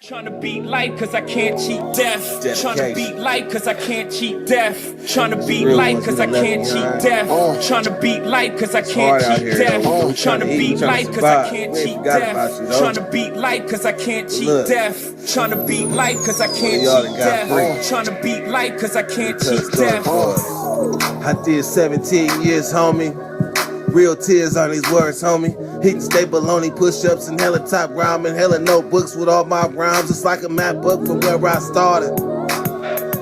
Tryna beat life cause I can't cheat death. Tryna beat life cause I can't cheat death. Tryna beat life cause I can't cheat death. Tryna beat life cause I can't cheat death. Tryna beat life cause I can't cheat death. Tryna beat life cause I can't cheat death. Tryna beat life cause I can't cheat death. Tryna beat life cause I can't cheat death. I did 17 years, homie. Real tears on these words, homie. Hitting staple only push-ups and hella top rhyming, hella notebooks with all my rhymes. It's like a map book from where I started.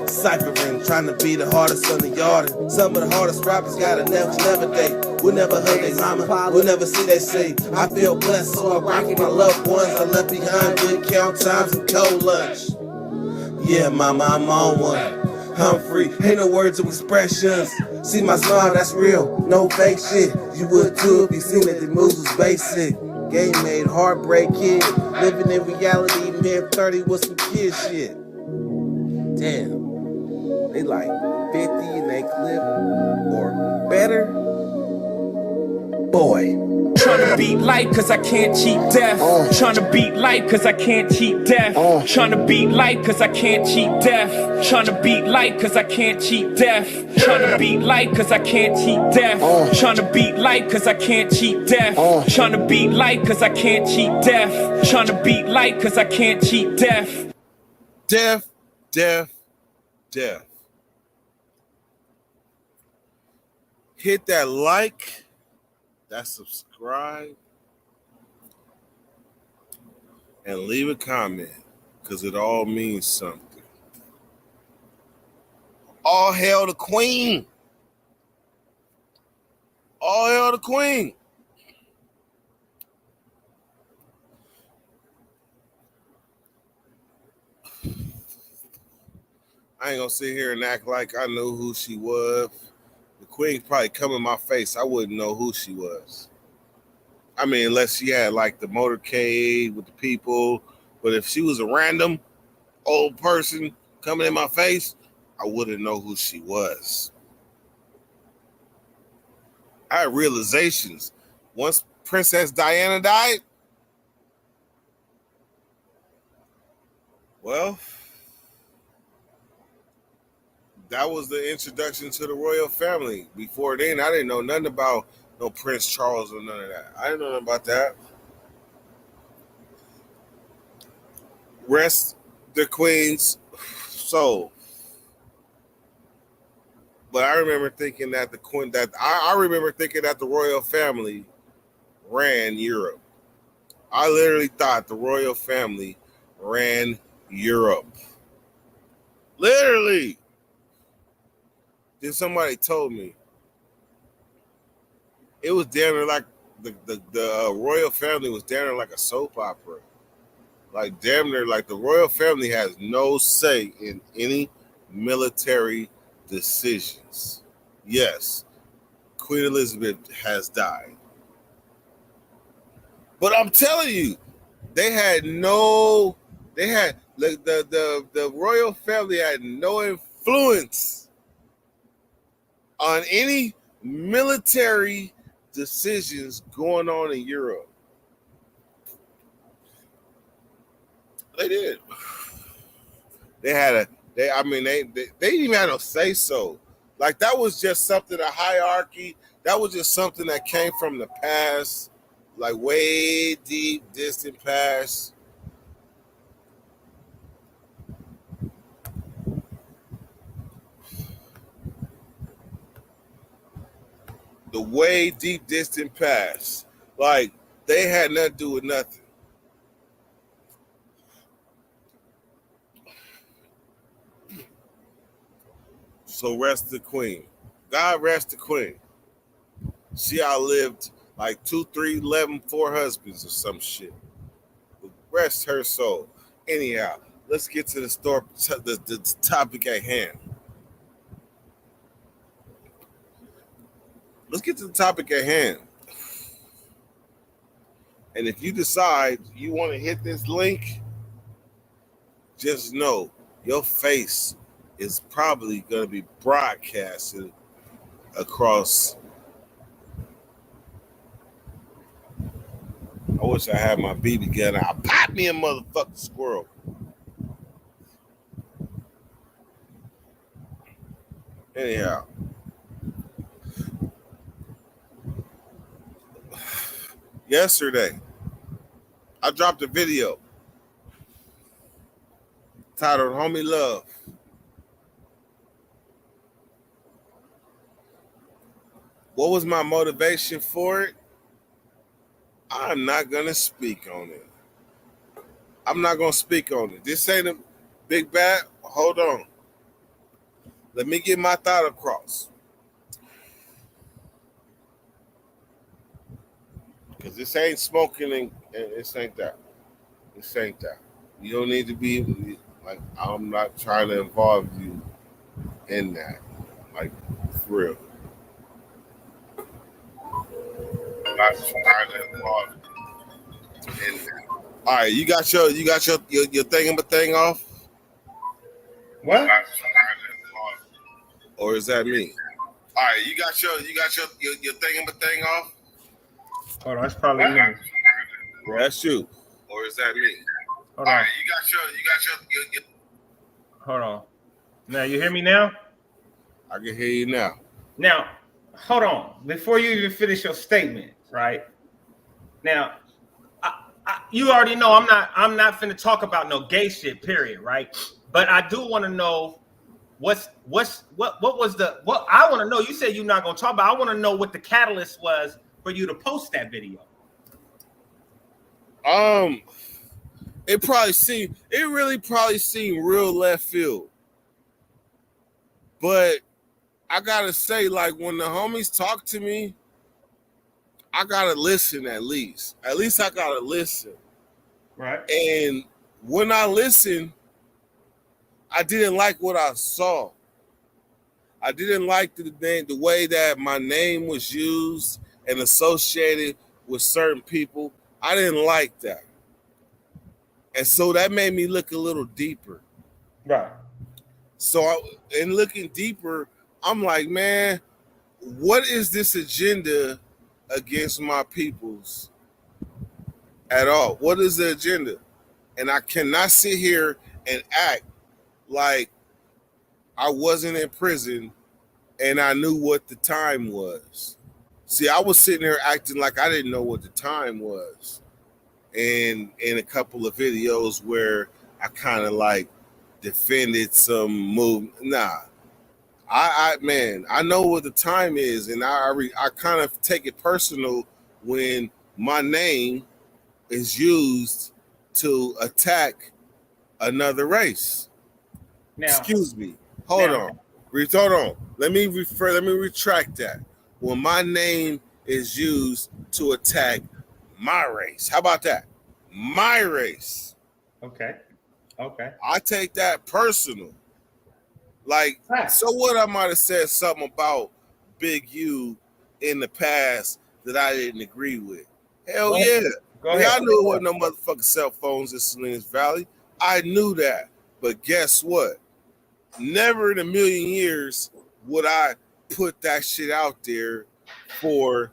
Ciphering, trying to be the hardest on the yard. Some of the hardest rappers gotta never date. We'll never hug their mama, we'll never see they say. I feel blessed, so I rock with my loved ones. I left behind good count times and cold lunch. Yeah, mama, I'm on one. I'm free, ain't no words of expressions. See my smile, that's real, no fake shit. You would too if you seen that the moves was basic. Game made, heartbreak kid. Living in reality, man 30 with some kid shit. Damn, they like 50 in that clip or better. Boy. Tryna beat life cause I can't cheat death. Tryna beat life cause I can't cheat death. Tryna beat life cause I can't cheat death. Tryna beat life cause I can't cheat death. Tryna beat life cause I can't cheat death. Tryna beat life cause I can't cheat death. Tryna beat life cause I can't cheat death. Tryna beat life cause I can't cheat death. Death. Hit that like, that subscribe, and leave a comment because it all means something. All hail the queen. All hail the queen. I ain't gonna sit here and act like I knew who she was. The queen probably come in my face. I wouldn't know who she was. I mean, unless she had like the motorcade with the people. But if she was a random old person coming in my face, I wouldn't know who she was. I had realizations. Once Princess Diana died, well, that was the introduction to the royal family. Before then, I didn't know nothing about no Prince Charles or none of that. I didn't know nothing about that. Rest the queen's soul. But I remember thinking that I remember thinking that the royal family ran Europe. I literally thought the royal family ran Europe. Literally. Then somebody told me it was damn near like the royal family was damn near like a soap opera. Like damn near like the royal family has no say in any military decisions. Yes, Queen Elizabeth has died. But I'm telling you, the royal family had no influence on any military decisions going on in Europe. They did. They didn't even have no say so. Like that was just something, a hierarchy. That was just something that came from the past, like way deep, distant past. The way deep, distant past. Like they had nothing to do with nothing. So rest the queen. God rest the queen. She outlived like 2, 3, 11, 4 husbands or some shit. Rest her soul. Anyhow, let's get to the topic at hand. Let's get to the topic at hand. And if you decide you want to hit this link, just know your face is probably going to be broadcasted across. I wish I had my BB gun. I'll pop me a motherfucking squirrel. Anyhow, yesterday I dropped a video titled "Homie Love." What was my motivation for it? I'm not gonna speak on it. I'm not gonna speak on it. This ain't a big bad. Hold on. Let me get my thought across. Because this ain't smoking and this ain't that. This ain't that. You don't need to be like, I'm not trying to involve you in that. Like, for real. I'm not trying to involve you in that. All right, you got your thing off? What? Or is that me? All right, you got your thing off? Hold on, that's probably me. Yeah, that's you. Or is that me? Hold on. All right, you got your Hold on. Now you hear me now? I can hear you now. Now, hold on. Before you even finish your statement, right? Now, you already know I'm not finna talk about no gay shit, period, right? But I do want to know what I want to know. You said you're not gonna talk about. I want to know what the catalyst was for you to post that video. It really seemed real left field. But I gotta say, like, when the homies talk to me, I gotta listen at least. At least I gotta listen. Right. And when I listened, I didn't like what I saw. I didn't like the way that my name was used and associated with certain people. I didn't like that. And so that made me look a little deeper. Right. So in looking deeper, I'm like, man, what is this agenda against my peoples at all? What is the agenda? And I cannot sit here and act like I wasn't in prison and I knew what the time was. See, I was sitting there acting like I didn't know what the time was. And in a couple of videos where I kind of like defended some move. Nah, I know what the time is, and I kind of take it personal when my name is used to attack another race. Now, excuse me. Hold on. Let me retract that. When my name is used to attack my race. How about that? My race. Okay. I take that personal. Like, so what, I might have said something about Big U in the past that I didn't agree with. Hell yeah. I knew it wasn't no motherfucking cell phones in Salinas Valley. I knew that. But guess what? Never in a million years would I put that shit out there for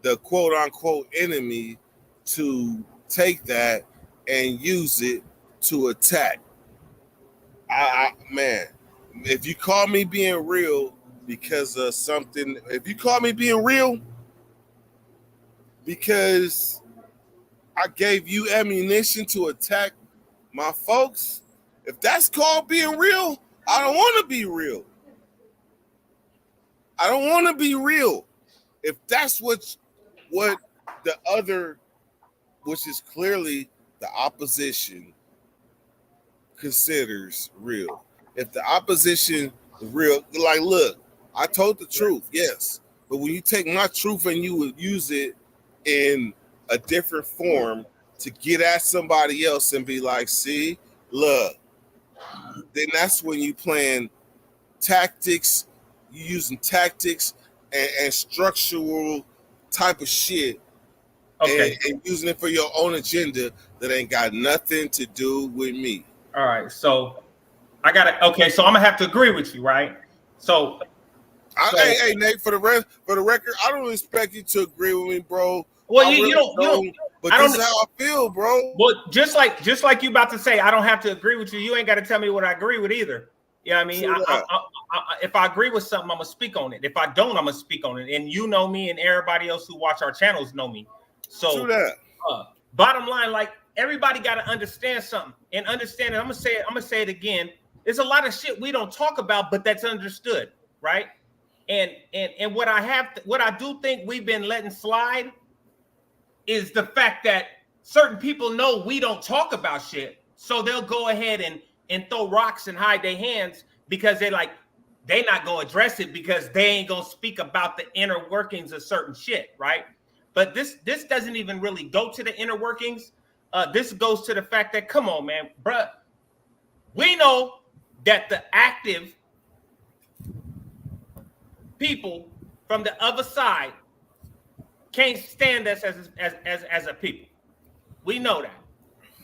the quote unquote enemy to take that and use it to attack. Man, if you call me being real because of something, if you call me being real because I gave you ammunition to attack my folks, if that's called being real, I don't want to be real. I don't want to be real. If that's what the other, which is clearly the opposition, considers real. If the opposition is real, like, look, I told the truth, yes. But when you take my truth and you would use it in a different form to get at somebody else and be like, see, look, then that's when you playing tactics, you using tactics and structural type of shit, and using it for your own agenda that ain't got nothing to do with me. All right, so I got it. Okay, so I'm gonna have to agree with you, right? So, hey, Nate, for the record, I don't expect you to agree with me, bro. Well, you don't. But this is how I feel, bro. Well, just like you about to say, I don't have to agree with you. You ain't got to tell me what I agree with either. Yeah, I mean, if I agree with something, I'm gonna speak on it. If I don't, I'm gonna speak on it. And you know me, and everybody else who watch our channels know me. So, bottom line, like everybody got to understand something, and understand it. I'm gonna say it again. There's a lot of shit we don't talk about, but that's understood, right? And what I do think we've been letting slide is the fact that certain people know we don't talk about shit, so they'll go ahead and throw rocks and hide their hands because they're not gonna address it because they ain't gonna speak about the inner workings of certain shit, right? But this doesn't even really go to the inner workings. This goes to the fact that, come on, man, bruh, we know that the active people from the other side can't stand us as a people. We know that.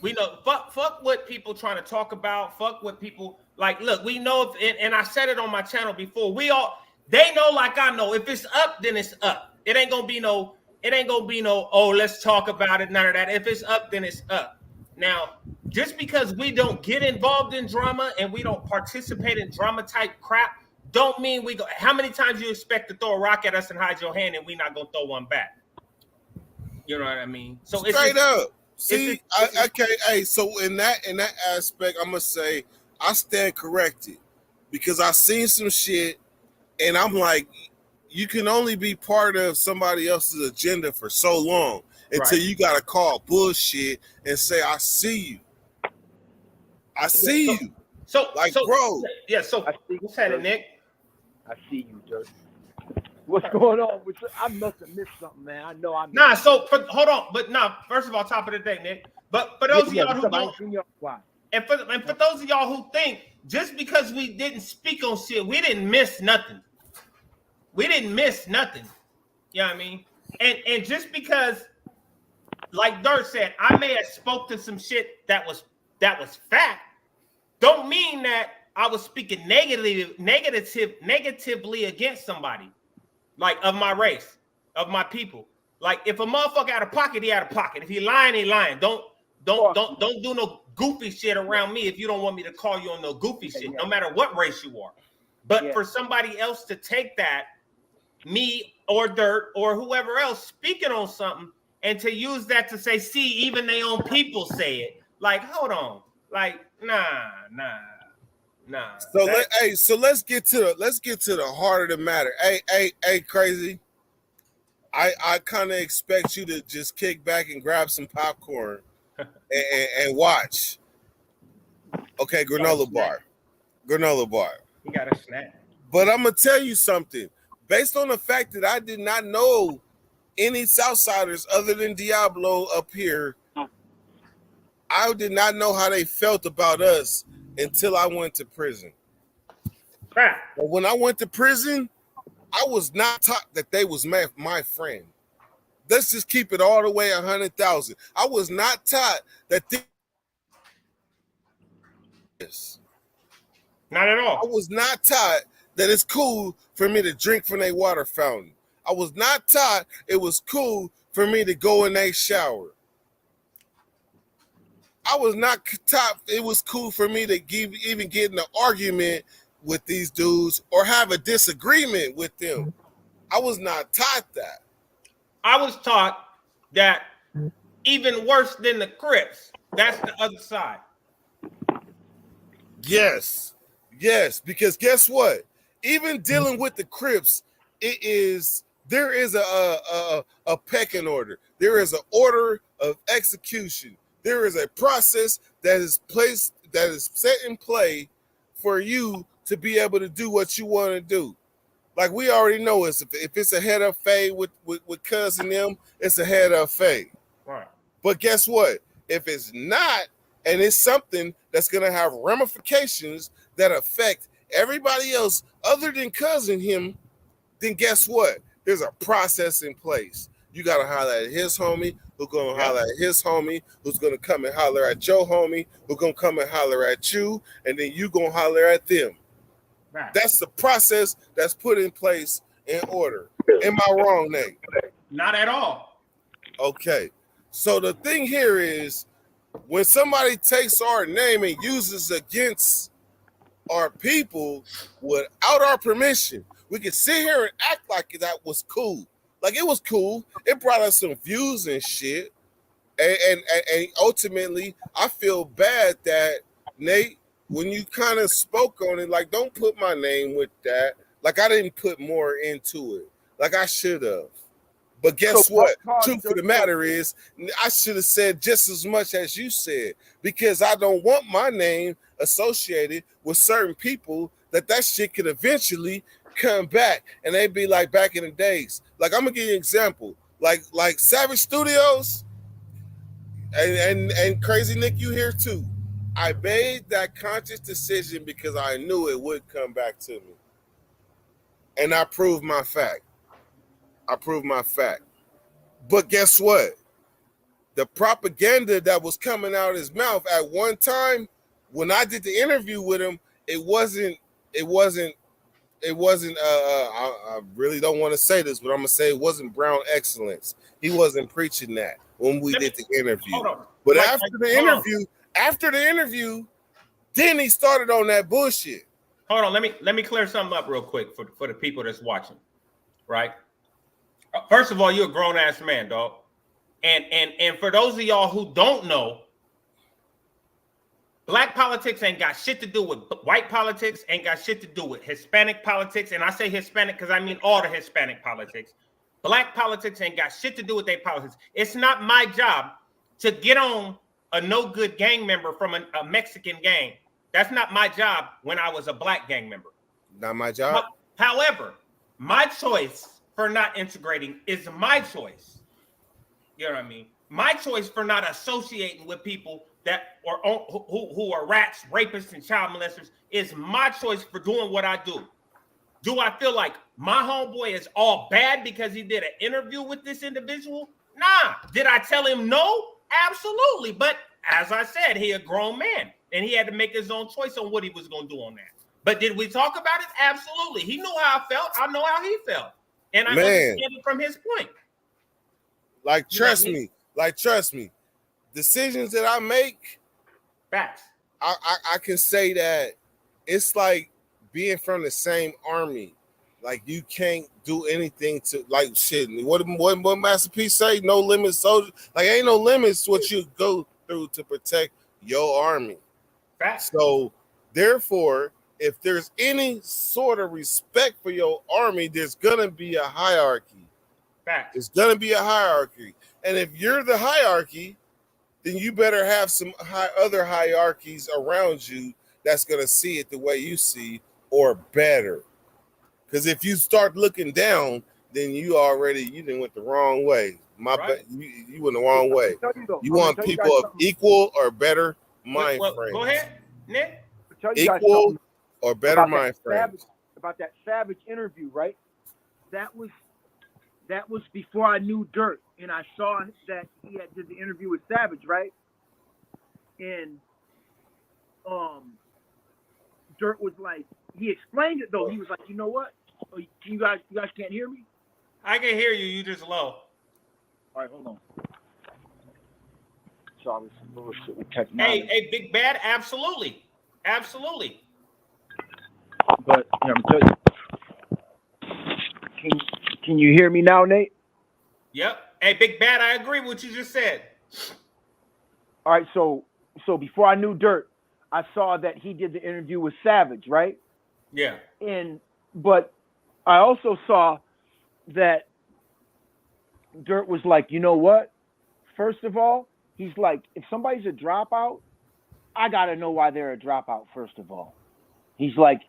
We know fuck what people trying to talk about. Fuck what people like. Look, we know, and I said it on my channel before. They know, like I know. If it's up, then it's up. It ain't gonna be no. Oh, let's talk about it. None of that. If it's up, then it's up. Now, just because we don't get involved in drama and we don't participate in drama type crap, don't mean we go. How many times you expect to throw a rock at us and hide your hand and we not gonna throw one back? You know what I mean? So straight up. See, okay, hey, so in that aspect, I'm gonna say I stand corrected because I seen some shit, and I'm like, you can only be part of somebody else's agenda for so long until you gotta call bullshit and say, "I see you, I see you." Bro, yeah. So what's happening, Nick? I see you, Dirk. What's going on with you? I must have missed something, man. I know I'm hold on. But first of all, top of the day, Nick. But for those of y'all who don't, and for those of y'all who think just because we didn't speak on shit, we didn't miss nothing. We didn't miss nothing. You know what I mean? And just because, like Dirk said, I may have spoke to some shit that was fact, don't mean that I was speaking negatively against somebody. Like of my race, of my people. Like if a motherfucker out of pocket, he out of pocket. If he lying, he lying. Don't do no goofy shit around me if you don't want me to call you on no goofy shit, no matter what race you are. But for somebody else to take that, me or Dirt or whoever else speaking on something, and to use that to say, see, even their own people say it. Like, hold on. Like, nah. So let's get to the heart of the matter. Hey, crazy. I kind of expect you to just kick back and grab some popcorn and watch. Okay, granola bar. You got a snack. But I'm gonna tell you something. Based on the fact that I did not know any Southsiders other than Diablo up here, I did not know how they felt about us until I went to prison. But when I went to prison, I was not taught that they was my friend. Let's just keep it all the way 100,000. I was not taught that this. Not at all. I was not taught that it's cool for me to drink from a water fountain. I was not taught it was cool for me to go in a shower. I was not taught it was cool for me to even get in an argument with these dudes or have a disagreement with them. I was not taught that. I was taught that even worse than the Crips, that's the other side. Yes, because guess what? Even dealing with the Crips, there is a pecking order. There is an order of execution. There is a process that is set in play for you to be able to do what you want to do. Like we already know, if it's a head up fade with cousin them, it's a head up fade. Right. But guess what? If it's not, and it's something that's gonna have ramifications that affect everybody else other than cousin him, then guess what? There's a process in place. You gotta holler at his homie, who's gonna holler at his homie, who's gonna come and holler at your homie, who's gonna come and holler at you, and then you gonna holler at them. Right. That's the process that's put in place in order. Am I wrong, Nate? Not at all. Okay. So the thing here is when somebody takes our name and uses against our people without our permission. We could sit here and act like that was cool. Like it was cool. It brought us some views and shit. And ultimately, I feel bad that Nate, when you kind of spoke on it, like don't put my name with that. Like I didn't put more into it, like I should have. But guess what? Truth of the matter is, I should have said just as much as you said because I don't want my name associated with certain people that shit could eventually come back and they'd be like back in the days. Like I'm gonna give you an example. Like Savage Studios and Crazy Nick, you here too. I made that conscious decision because I knew it would come back to me. And I proved my fact. But guess what? The propaganda that was coming out of his mouth at one time, when I did the interview with him, it wasn't. I really don't want to say this, but I'm gonna say it wasn't brown excellence. He wasn't preaching that when we did the interview. But after the interview, then he started on that bullshit. Hold on, let me clear something up real quick for the people that's watching, right? First of all, you're a grown ass man, dog, and for those of y'all who don't know, black politics ain't got shit to do with white politics, ain't got shit to do with Hispanic politics, and I say Hispanic because I mean all the Hispanic politics. Black politics ain't got shit to do with their politics. It's not my job to get on a no good gang member from a Mexican gang. That's not my job when I was a black gang member. Not my job. However, my choice for not integrating is my choice. You know what I mean? My choice for not associating with people that are who are rats, rapists, and child molesters is my choice for doing what I do. Do I feel like my homeboy is all bad because he did an interview with this individual? Nah. Did I tell him no? Absolutely. But as I said, he a grown man and he had to make his own choice on what he was going to do on that. But did we talk about it? Absolutely. He knew how I felt. I know how he felt. And I understand it from his point. Like, trust me. Decisions that I make, facts. I can say that it's like being from the same army. Like you can't do anything to like shit. What Master P say? No limits, soldier. Like ain't no limits what you go through to protect your army. Facts. So therefore, if there's any sort of respect for your army, there's gonna be a hierarchy. Facts. It's gonna be a hierarchy, and if you're the hierarchy, then you better have some other hierarchies around you that's going to see it the way you see or better. Because if you start looking down, then you done went the wrong way. You went the wrong way. You want people of equal or better mind frame. Go ahead, Nick. Equal or better mind frame. About that Savage interview, right? That was before I knew Dirt, and I saw that he did the interview with Savage, right? And Dirt was like, he explained it though. He was like, you know what? You guys can't hear me? I can hear you. You just low. All right, hold on. Sorry, some bullshit with technology. Hey, Big Bad, absolutely. But I'm telling you, can you hear me now, Nate? Yep. Hey, Big Bad, I agree with what you just said. All right, so before I knew Dirt, I saw that he did the interview with Savage, right? Yeah. But I also saw that Dirt was like, you know what? First of all, he's like, if somebody's a dropout, I gotta know why they're a dropout. First of all, he's like,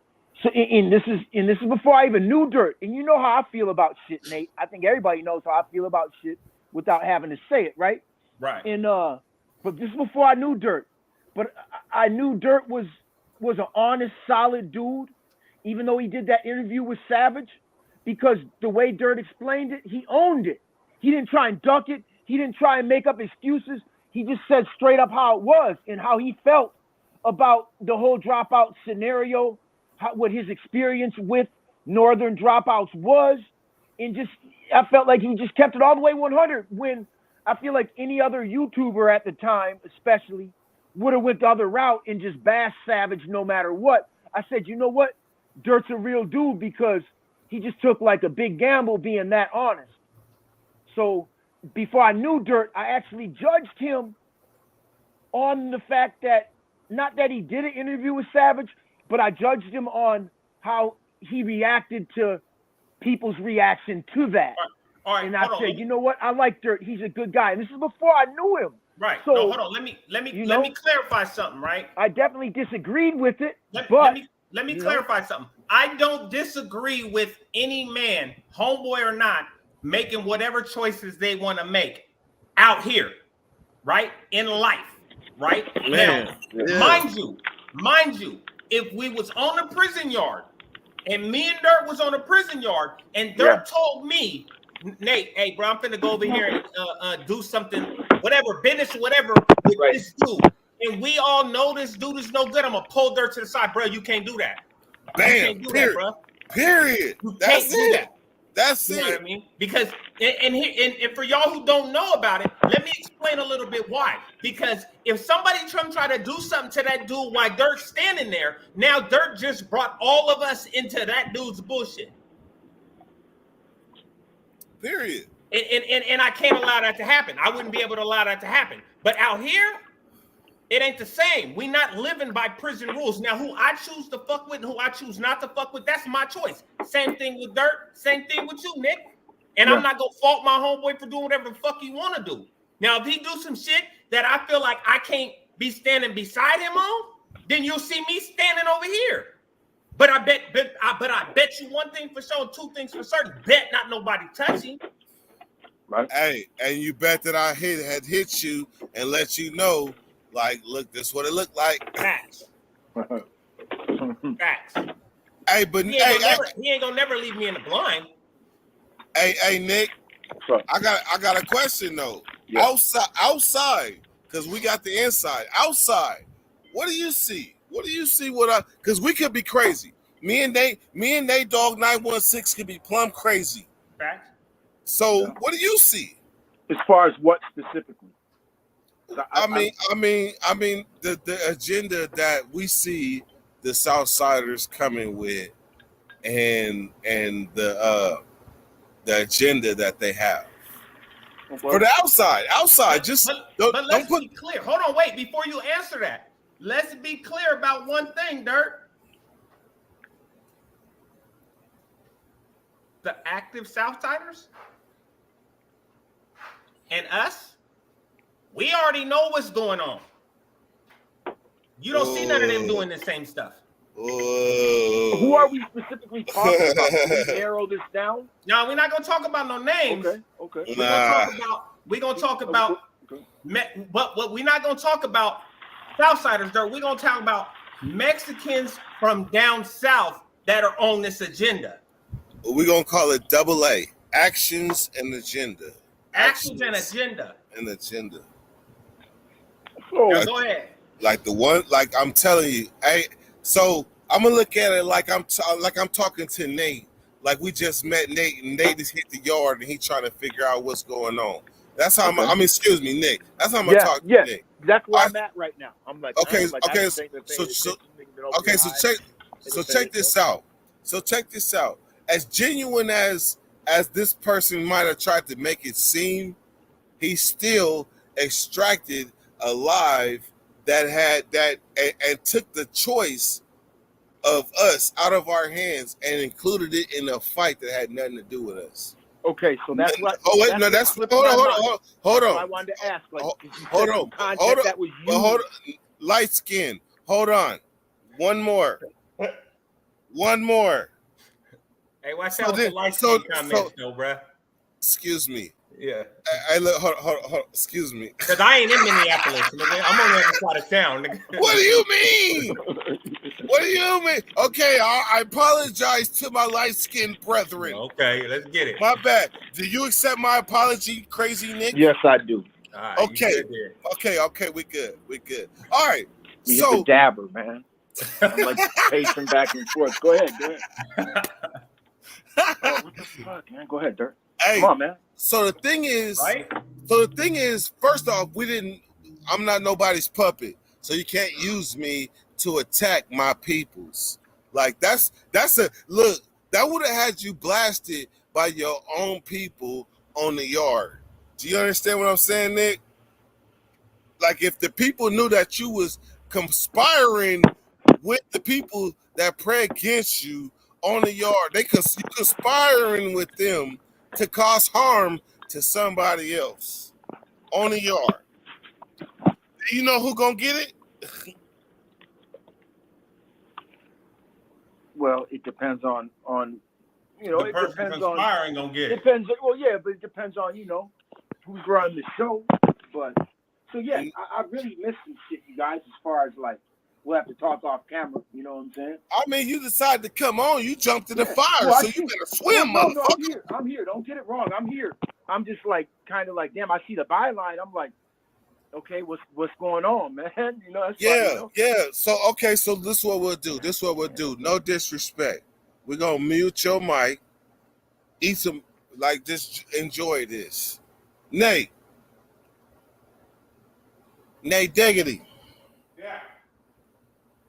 so, and this is before I even knew Dirt, and you know how I feel about shit, Nate. I think everybody knows how I feel about shit without having to say it, right? Right. And but this is before I knew Dirt, but I knew Dirt was an honest, solid dude, even though he did that interview with Savage, because the way Dirt explained it, he owned it. He didn't try and duck it. He didn't try and make up excuses. He just said straight up how it was and how he felt about the whole dropout scenario, what his experience with Northern dropouts was, and I felt like he just kept it all the way 100 when I feel like any other YouTuber at the time, especially, would have went the other route and just bashed Savage no matter what. I said, you know what? Dirt's a real dude because he just took like a big gamble being that honest. So before I knew Dirt, I actually judged him on the fact that, not that he did an interview with Savage, but I judged him on how he reacted to people's reaction to that. All right, and I said, you know what? I like Dirt. He's a good guy. And this is before I knew him. Right. So, no, hold on. Let me clarify something, right? I definitely disagreed with it. Let me you clarify something. I don't disagree with any man, homeboy or not, making whatever choices they want to make out here, right? In life, right? Man, Now, yeah. mind you, if we was on the prison yard and me and Dirt was on the prison yard and Dirt told me, Nate, hey, bro, I'm finna go over here and do something, whatever, business, whatever, with this dude. And we all know this dude is no good. I'm gonna pull Dirt to the side, bro. You can't do that. Bam. You can't do Period. that, bro. Period. You That's can't do it. that. That's You it. know what I mean? Because and for y'all who don't know about it, let me explain a little bit why. Because if somebody try to do something to that dude while Dirt's standing there, now Dirt just brought all of us into that dude's bullshit. Period. And I can't allow that to happen. I wouldn't be able to allow that to happen. But out here, it ain't the same. We not living by prison rules. Now, who I choose to fuck with and who I choose not to fuck with, that's my choice. Same thing with Dirt. Same thing with you, Nick. And I'm not going to fault my homeboy for doing whatever the fuck he want to do. Now, if he do some shit that I feel like I can't be standing beside him on, then you'll see me standing over here. But I bet you one thing for sure, two things for certain. Bet not nobody touch him. Right. Hey, and you bet that I had hit you and let you know, like, look, this is what it looked like. Facts. Facts. Hey, but He ain't gonna never leave me in the blind. Hey, Nick, I got a question though. Yeah. Outside, because we got the inside. Outside, what do you see? What do you see? Because we could be crazy. Me and Nate Dog 916 could be plumb crazy. Facts. So what do you see? As far as what specifically? I mean, the agenda that we see the Southsiders coming with, and the agenda that they have for the outside. Let's be clear. Hold on, wait. Before you answer that, let's be clear about one thing, Dirt. The active Southsiders and us, we already know what's going on. You don't see none of them doing the same stuff. Who are we specifically talking about? Can we narrow this down? No, we're not gonna talk about no names. Okay. We're gonna talk about but we're not gonna talk about Southsiders, Dirt. We're gonna talk about Mexicans from down south that are on this agenda. We're gonna call it AA. Actions and agenda. Actions and agenda. And agenda. So, Go ahead. Like the one, like I'm telling you, so I'm gonna look at it like I'm talking to Nate, like we just met Nate, and Nate just hit the yard and he trying to figure out what's going on. That's how excuse me, Nick. That's how I'm gonna talk to Nick. That's where I'm at right now. I'm like, okay, check this out. So check this out. As genuine as this person might have tried to make it seem, he still extracted a live that had that and took the choice of us out of our hands and included it in a fight that had nothing to do with us. Okay, so that's what. Hold on. I wanted to ask, like, hold on. That was you. Hold on. Light skin. Hold on. One more. Hey, watch out with the light skin comments, though, bruh. Excuse me. Yeah. Hold, excuse me. Because I ain't in Minneapolis, nigga. I'm on the other side of town, nigga. What do you mean? What do you mean? Okay, I apologize to my light-skinned brethren. Okay, let's get it. My bad. Do you accept my apology, Crazy Nick? Yes, I do. All right, okay, we good. All right. You hit the dabber, man. I'm like pacing back and forth. Go ahead. What the fuck, man? Go ahead, Dirt. Hey, come on, man. So the thing is, right? First off, I'm not nobody's puppet, so you can't use me to attack my peoples. Like that's a look. That would have had you blasted by your own people on the yard. Do you understand what I'm saying, Nick? Like if the people knew that you was conspiring with the people that pray against you on the yard, you conspiring with them to cause harm to somebody else on the yard. Do you know who gonna get it? Well, it depends on The it person depends conspiring gonna get it. Depends. Well, yeah, but it depends on who's running the show. But so yeah, I really missed some shit, you guys. As far as like, we'll have to talk off camera. You know what I'm saying? I mean, you decided to come on. You jumped in the fire, well, so you better swim, no, motherfucker. I'm here. Don't get it wrong. I'm here. I'm just like kind of like, damn. I see the byline. I'm like, okay, what's going on, man? That's Yeah. So okay, so this is what we'll do. No disrespect. We're gonna mute your mic. Eat some, like, just enjoy this. Nate Diggity. Yeah.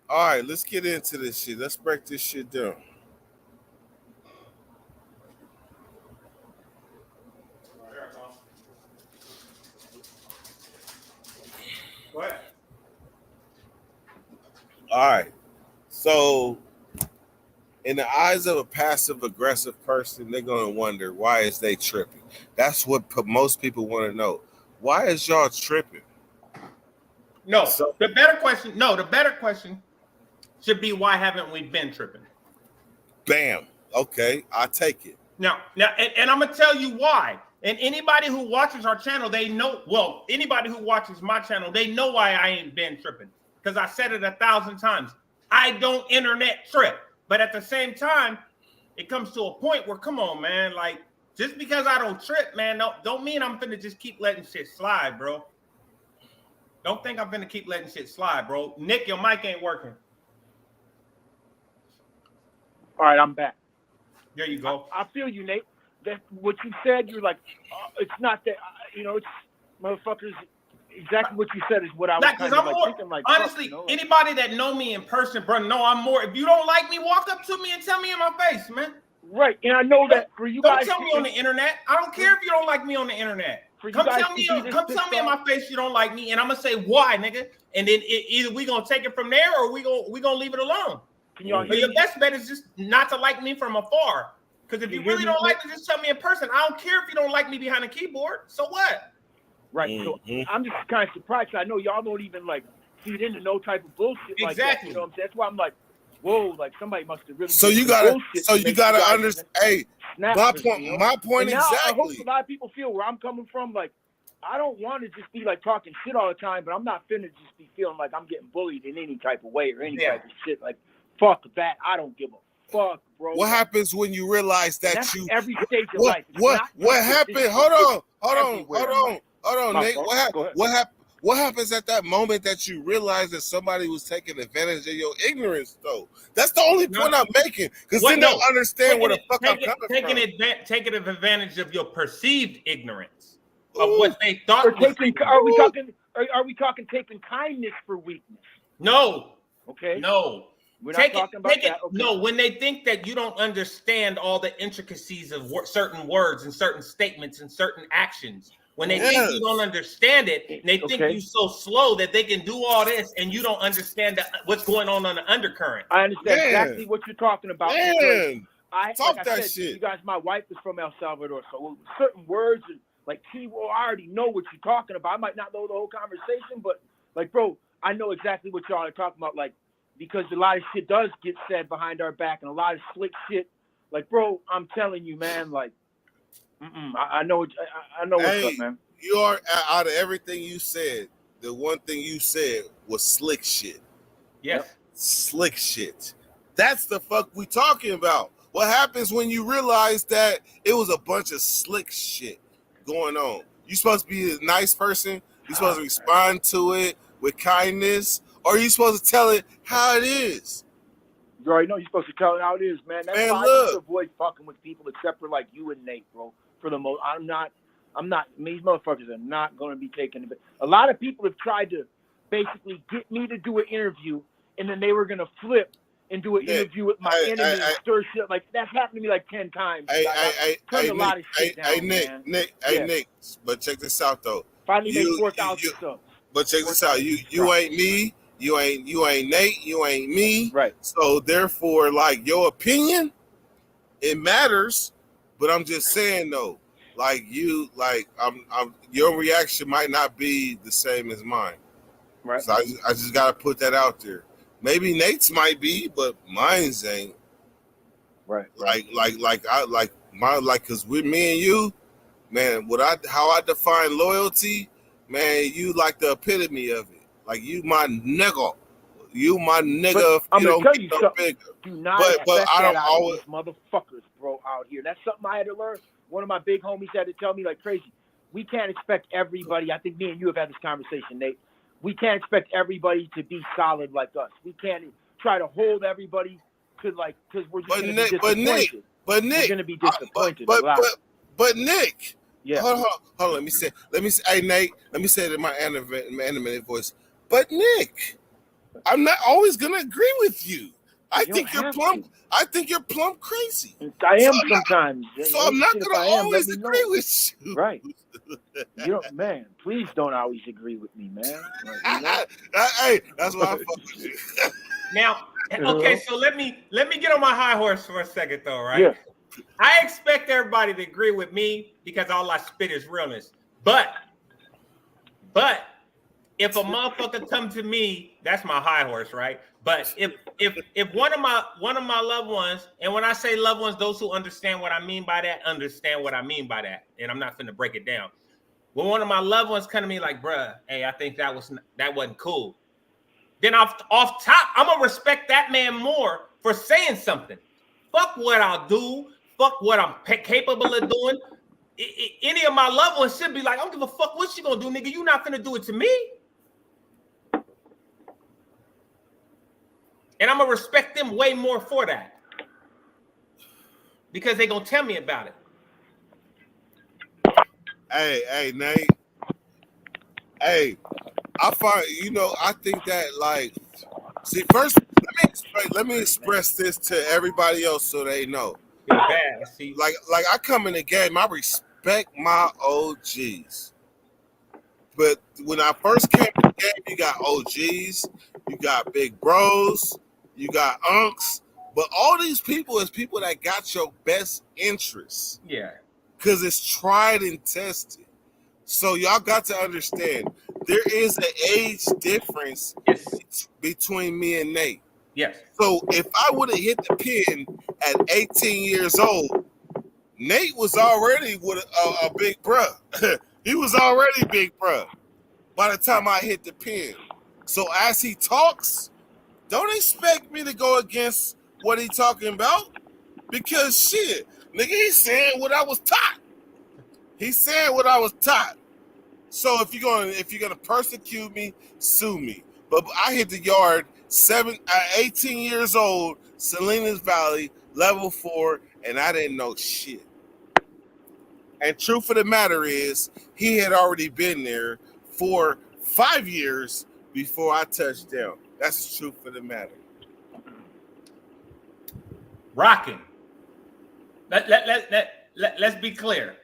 All right, let's get into this shit. Let's break this shit down. What? All right. So, in the eyes of a passive aggressive person, they're gonna wonder, why is they tripping? That's what most people want to know. Why is y'all tripping? No. The better question should be, why haven't we been tripping? Bam. Okay, I take it. Now, and I'm gonna tell you why. And anybody who watches our channel, they know. Well, anybody who watches my channel, they know why I ain't been tripping. Because I said it 1,000 times. I don't internet trip. But at the same time, it comes to a point where, come on, man. Like, just because I don't trip, man, don't mean I'm finna just keep letting shit slide, bro. Don't think I'm finna keep letting shit slide, bro. Nick, your mic ain't working. All right, I'm back. There you go. I feel you, Nate. That what you said, you're like, it's not that, it's motherfuckers. Exactly what you said is what I was kind of like thinking. Like, honestly, anybody that know me in person, bro, know I'm more. If you don't like me, walk up to me and tell me in my face, man. Right, and I know that for you guys. Don't tell me on the internet. I don't care if you don't like me on the internet. Come tell me in my face you don't like me, and I'm gonna say why, nigga. And then either we gonna take it from there, or we gonna leave it alone. Can y'all but your best bet is just not to like me from afar. Because if you really don't like me, just tell me in person. I don't care if you don't like me behind a keyboard. So what? Right. Mm-hmm. So I'm just kind of surprised. I know y'all don't even like feed into no type of bullshit like that. You know what I'm saying? That's why I'm like, whoa, like somebody must have really. So you gotta understand. Hey, my point exactly. I hope a lot of people feel where I'm coming from. Like, I don't want to just be like talking shit all the time, but I'm not finna just be feeling like I'm getting bullied in any type of way or any type of shit. Like, fuck that. I don't give a fuck, bro. What happens when you realize that you every stage of life? What happened? Hold on, Nate. What happens at that moment that you realize that somebody was taking advantage of your ignorance, though? That's the only point I'm making, because then they'll understand where the fuck I'm coming from. Taking advantage of your perceived ignorance of what they thought. Are we talking taking kindness for weakness? No. Okay. No. We're not talking about that. Okay. No, when they think that you don't understand all the intricacies of certain words and certain statements and certain actions, when they think you don't understand it, and they think you're so slow that they can do all this and you don't understand what's going on the undercurrent. I understand exactly what you're talking about. Talk that shit. You guys, my wife is from El Salvador, so certain words and like keyword, I already know what you're talking about. I might not know the whole conversation, but like, bro, I know exactly what y'all are talking about. Like, because a lot of shit does get said behind our back and a lot of slick shit. Like, bro, I'm telling you, man, like, I know what's up, man. You are, out of everything you said, the one thing you said was slick shit. Yes. Slick shit. That's the fuck we talking about. What happens when you realize that it was a bunch of slick shit going on? You supposed to be a nice person. You're supposed to respond to it with kindness, or are you supposed to tell it how it is? You already know you're supposed to tell it how it is, man. That's why I just avoid fucking with people except for like you and Nate, bro. For the most, I'm not. These motherfuckers are not going to be taking it. A lot of people have tried to basically get me to do an interview, and then they were going to flip and do an Nick, interview with my enemy and stir shit. Like, that's happened to me like 10 times. I've turned a lot of shit down, man. Nick, but check this out though. Finally made 4,000 subs. But check this out. You ain't me. You ain't Nate. You ain't me. Right. So therefore, like, your opinion, it matters. But I'm just saying though, like, your reaction might not be the same as mine. Right. So I just gotta put that out there. Maybe Nate's might be, but mine's ain't. Right. Cause with me and you, man, how I define loyalty, man, you like the epitome of it. Like, you my nigga. You my nigga. But I'm gonna tell you something. Bigger. Do not but expect I don't that out always of these motherfuckers, bro, out here. That's something I had to learn. One of my big homies had to tell me like crazy. We can't expect everybody. I think me and you have had this conversation, Nate. We can't expect everybody to be solid like us. We can't try to hold everybody to, like, because we're just going to be disappointed. We're going to be disappointed. But Nick, yeah. Hold on. Let me say, hey Nate, let me say it in my animated voice. But Nick, I'm not always going to agree with you. I think you're plumb crazy. I am sometimes. So I'm not going to always agree with you. Right. Man, please don't always agree with me, man. Like, hey, that's why I fuck with you. Now, okay, so let me get on my high horse for a second, though, right? Yeah. I expect everybody to agree with me because all I spit is realness. But if a motherfucker come to me, that's my high horse, right? But if one of my loved ones, and when I say loved ones, those who understand what I mean by that, and I'm not finna break it down. When one of my loved ones come to me like, bruh, hey, I think that wasn't cool. Then off top, I'm gonna respect that man more for saying something. Fuck what I'll do. Fuck what I'm capable of doing. Any of my loved ones should be like, I don't give a fuck what you gonna do, nigga. You not finna do it to me. And I'm gonna respect them way more for that. Because they gonna tell me about it. Hey, Nate. Hey, I think that, like, see, first, let me express this to everybody else so they know. Bad. See. Like I come in the game, I respect my OGs. But when I first came to the game, you got OGs, you got big bros, you got unks, but all these people is people that got your best interests. Yeah. Because it's tried and tested. So y'all got to understand, there is an age difference between me and Nate. Yes. So if I would have hit the pin at 18 years old, Nate was already with a big bruh. He was already big bruh by the time I hit the pin. So as he talks, don't expect me to go against what he talking about, because shit, nigga, he's saying what I was taught. He's saying what I was taught. So if you're gonna persecute me, sue me. But I hit the yard 18 years old, Salinas Valley, level 4, and I didn't know shit. And truth of the matter is, he had already been there for 5 years before I touched down. That's the truth of the matter. Rocking. Let's be clear.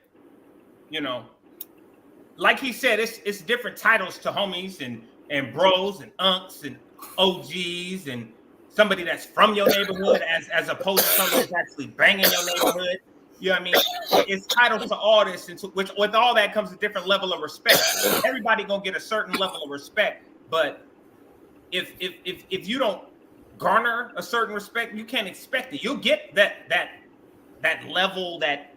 You know, like he said, it's different titles to homies and bros and unks and OGs and somebody that's from your neighborhood as opposed to somebody that's actually banging your neighborhood. You know what I mean? It's titles to all this, and with all that comes a different level of respect. Everybody gonna get a certain level of respect, but if you don't garner a certain respect, you can't expect it. You'll get that level, that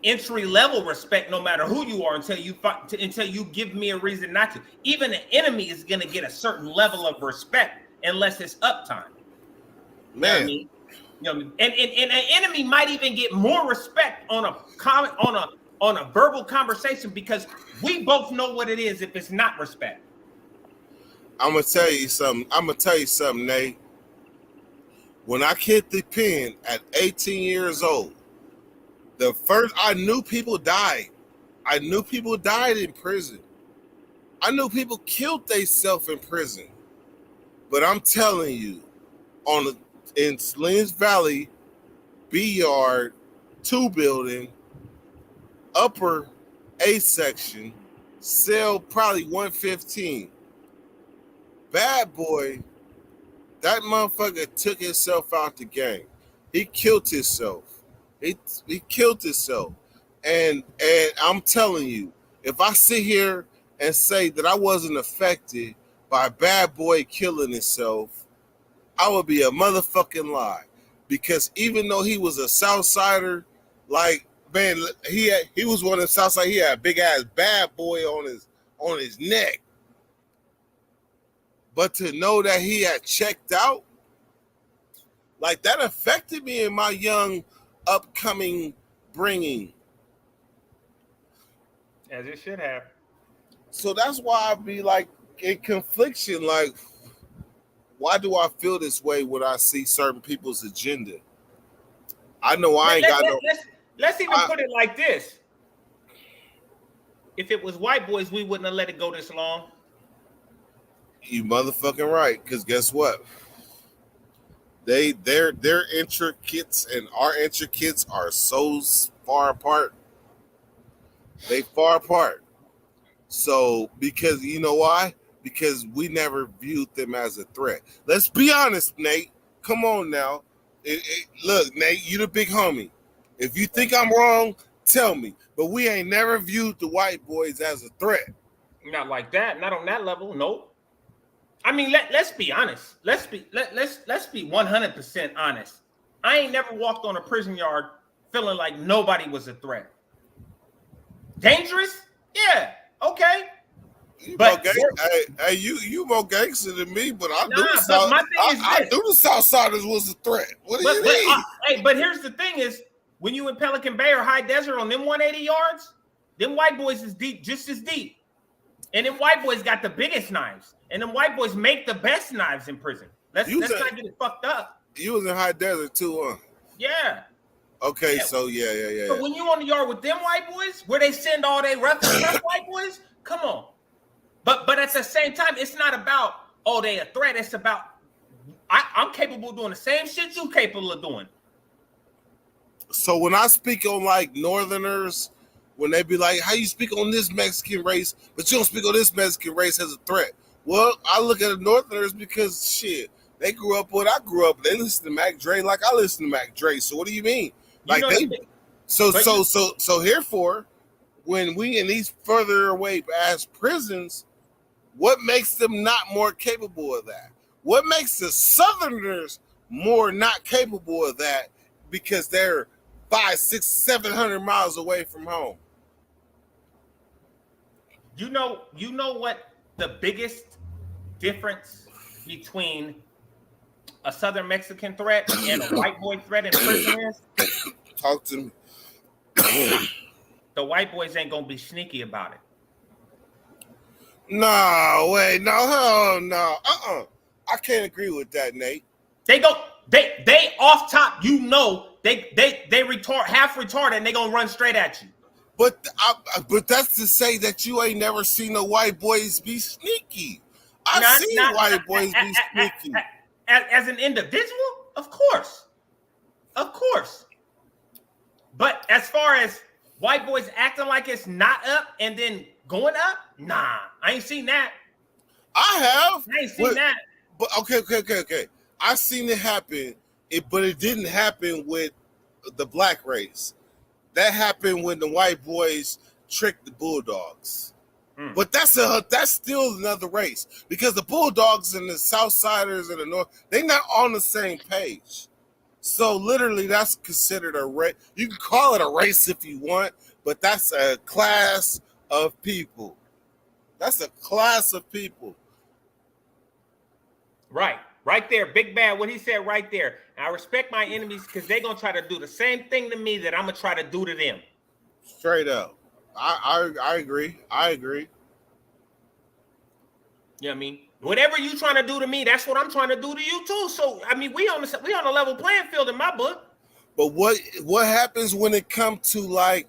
entry level respect, no matter who you are, until you give me a reason not to. Even an enemy is gonna get a certain level of respect unless it's uptime. Man. You know what I mean? You know, and an enemy might even get more respect on a verbal conversation, because we both know what it is if it's not respect. I'm gonna tell you something, Nate. When I hit the pen at 18 years old, I knew people died. I knew people died in prison. I knew people killed themselves in prison. But I'm telling you, in Salinas Valley, B Yard, 2 building, upper A section, cell probably 115. Bad boy, that motherfucker took himself out the game. He killed himself. He killed himself. And I'm telling you, if I sit here and say that I wasn't affected by Bad Boy killing himself, I would be a motherfucking lie. Because even though he was a Southsider, like, man, he was one of the Southside. He had a big ass Bad Boy on his neck. But to know that he had checked out, like, that affected me in my young upcoming bringing. As it should have. So that's why I be like in confliction, like, why do I feel this way when I see certain people's agenda? I know I ain't got no. Let's even put it like this. If it was white boys, we wouldn't have let it go this long. You motherfucking right, because guess what? Their intricates and our intricates are so far apart. They far apart. So, because you know why? Because we never viewed them as a threat. Let's be honest, Nate. Come on now. Look, Nate, you the big homie. If you think I'm wrong, tell me. But we ain't never viewed the white boys as a threat. Not like that. Not on that level. Nope. I mean, let's be honest. Let's be 100% honest. I ain't never walked on a prison yard feeling like nobody was a threat. Dangerous? Yeah. Okay. You But you more gangster than me, but I knew the Southsiders was a threat. What do you mean? But here's the thing: is when you in Pelican Bay or High Desert on them 180 yards, them white boys is deep, just as deep, and them white boys got the biggest knives, and them white boys make the best knives in prison. Let's not get it fucked up. You was in High Desert too, huh? Yeah. Okay, yeah. So yeah. So when you on the yard with them white boys, where they send all they rough white boys, come on. But at the same time, it's not about, oh, they a threat. It's about, I'm capable of doing the same shit you capable of doing. So when I speak on like Northerners, when they be like, how you speak on this Mexican race, but you don't speak on this Mexican race as a threat? Well, I look at the Northerners because shit, they grew up what I grew up. They listen to Mac Dre like I listen to Mac Dre. So what do you mean? Like so herefore, when we in these further away ass prisons, what makes them not more capable of that? What makes the Southerners more not capable of that because they're 500, 600, 700 miles away from home? You know what the biggest difference between a Southern Mexican threat and a white boy threat in prison is? Talk to me. The white boys ain't gonna be sneaky about it. No, wait, no. I can't agree with that, Nate. They off top, they half retarded and they gonna run straight at you. But that's to say that you ain't never seen the white boys be sneaky. I've seen white boys be sneaky. As an individual, of course. But as far as white boys acting like it's not up and then going up, nah, I ain't seen that. I have. I ain't seen that. But okay. I seen it happen, but it didn't happen with the black race. That happened when the white boys tricked the Bulldogs. But that's still another race because the Bulldogs and the Southsiders and the North, they're not on the same page. So literally, that's considered a race. You can call it a race if you want, but that's a class of people. That's a class of people. Right there, Big Bad. What he said right there. And I respect my enemies because they're gonna try to do the same thing to me that I'm gonna try to do to them. Straight up. I agree. You know what I mean? Whatever you trying to do to me, that's what I'm trying to do to you too. So I mean, we on a level playing field in my book. But what happens when it comes to like,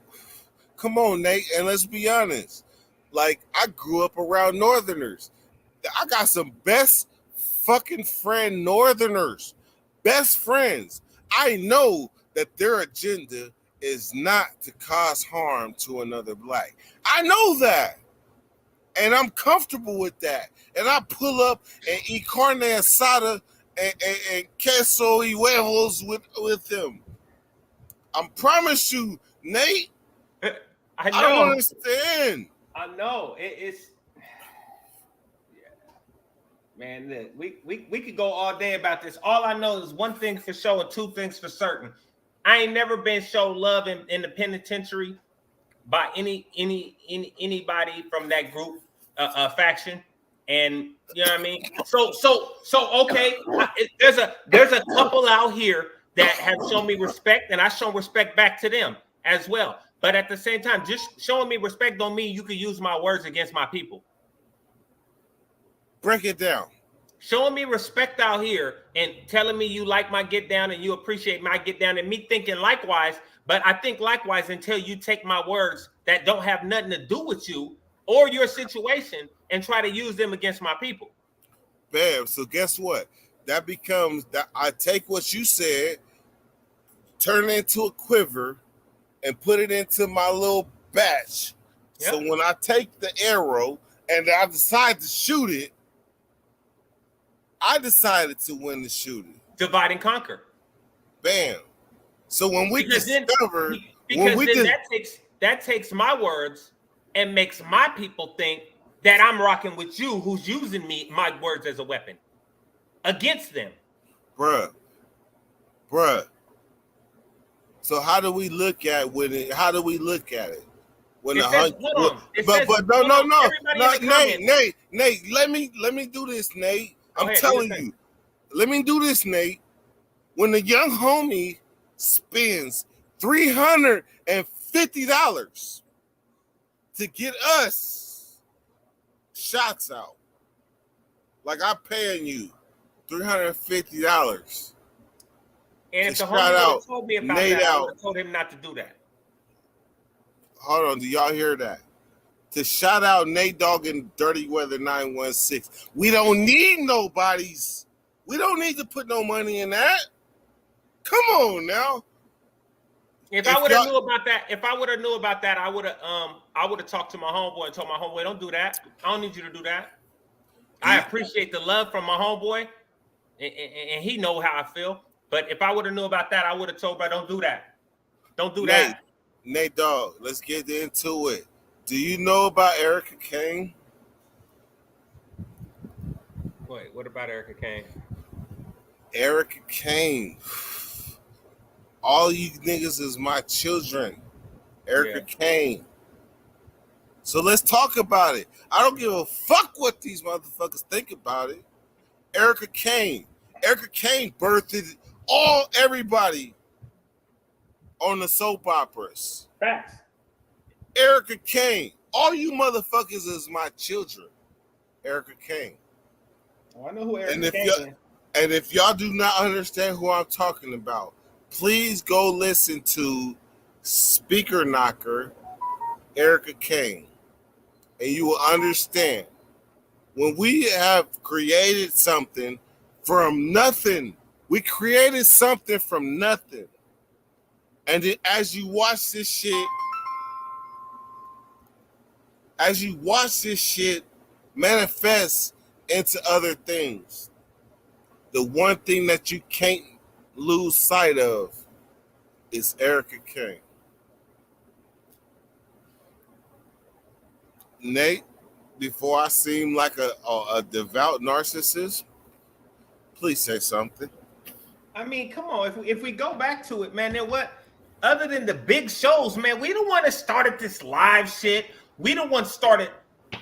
come on, Nate, and let's be honest. Like, I grew up around Northerners. I got some best fucking friend Northerners. best friends. I know that their agenda is not to cause harm to another black. I know that. And I'm comfortable with that. And I pull up and eat carne asada and queso y huevos with them. I promise you, Nate, I know. I don't understand. I know. It's man, look, we could go all day about this. All I know is one thing for sure and two things for certain. I ain't never been shown love in the penitentiary by anybody from that group faction, and you know what I mean. So okay, there's a couple out here that have shown me respect, and I show respect back to them as well. But at the same time, just showing me respect don't mean you can use my words against my people. Break it down. Showing me respect out here and telling me you like my get down and you appreciate my get down, and me thinking likewise. But I think likewise until you take my words that don't have nothing to do with you or your situation and try to use them against my people. Bam. So guess what? That becomes that I take what you said, turn it into a quiver, and put it into my little batch. Yep. So when I take the arrow and I decide to shoot it, I decided to win the shooting. Divide and conquer. Bam. So when we discover, that takes my words and makes my people think that I'm rocking with you, who's using my words as a weapon against them. Bruh. So how do we look at it? How do we look at it? When Nate, let me do this, Nate. I'm telling you. Let me do this, Nate. When the young homie spends $350 to get us shots out, like I'm paying you $350. And if the homie told me about Nate that, I would have told him not to do that. Hold on, do y'all hear that? To shout out Nate Dogg and Dirty Weather 916. We don't need nobody's. We don't need to put no money in that. Come on now. If I would have knew about that, I would have talked to my homeboy and told my homeboy, don't do that. I don't need you to do that. I appreciate the love from my homeboy, and he know how I feel. But if I would have knew about that, I would have told, bro, don't do that. Don't do that. Nate Dogg, let's get into it. Do you know about Erica Kane? Wait, what about Erica Kane? Erica Kane. All you niggas is my children. Erica Kane. So let's talk about it. I don't give a fuck what these motherfuckers think about it. Erica Kane. Erica Kane birthed everybody on the soap operas. Facts. Erica Kane. All you motherfuckers is my children. Erica Kane. Oh, I know who Erica Kane is. And if y'all do not understand who I'm talking about, please go listen to Speaker Knocker, Erica Kane, and you will understand. When we have created something from nothing, we created something from nothing. And then as you watch this shit manifest into other things, the one thing that you can't lose sight of is Erica Kane. Nate, before I seem like a devout narcissist, please say something. I mean, come on. If we go back to it, man, then what? Other than the big shows, man, we the one that started this live shit. We the one started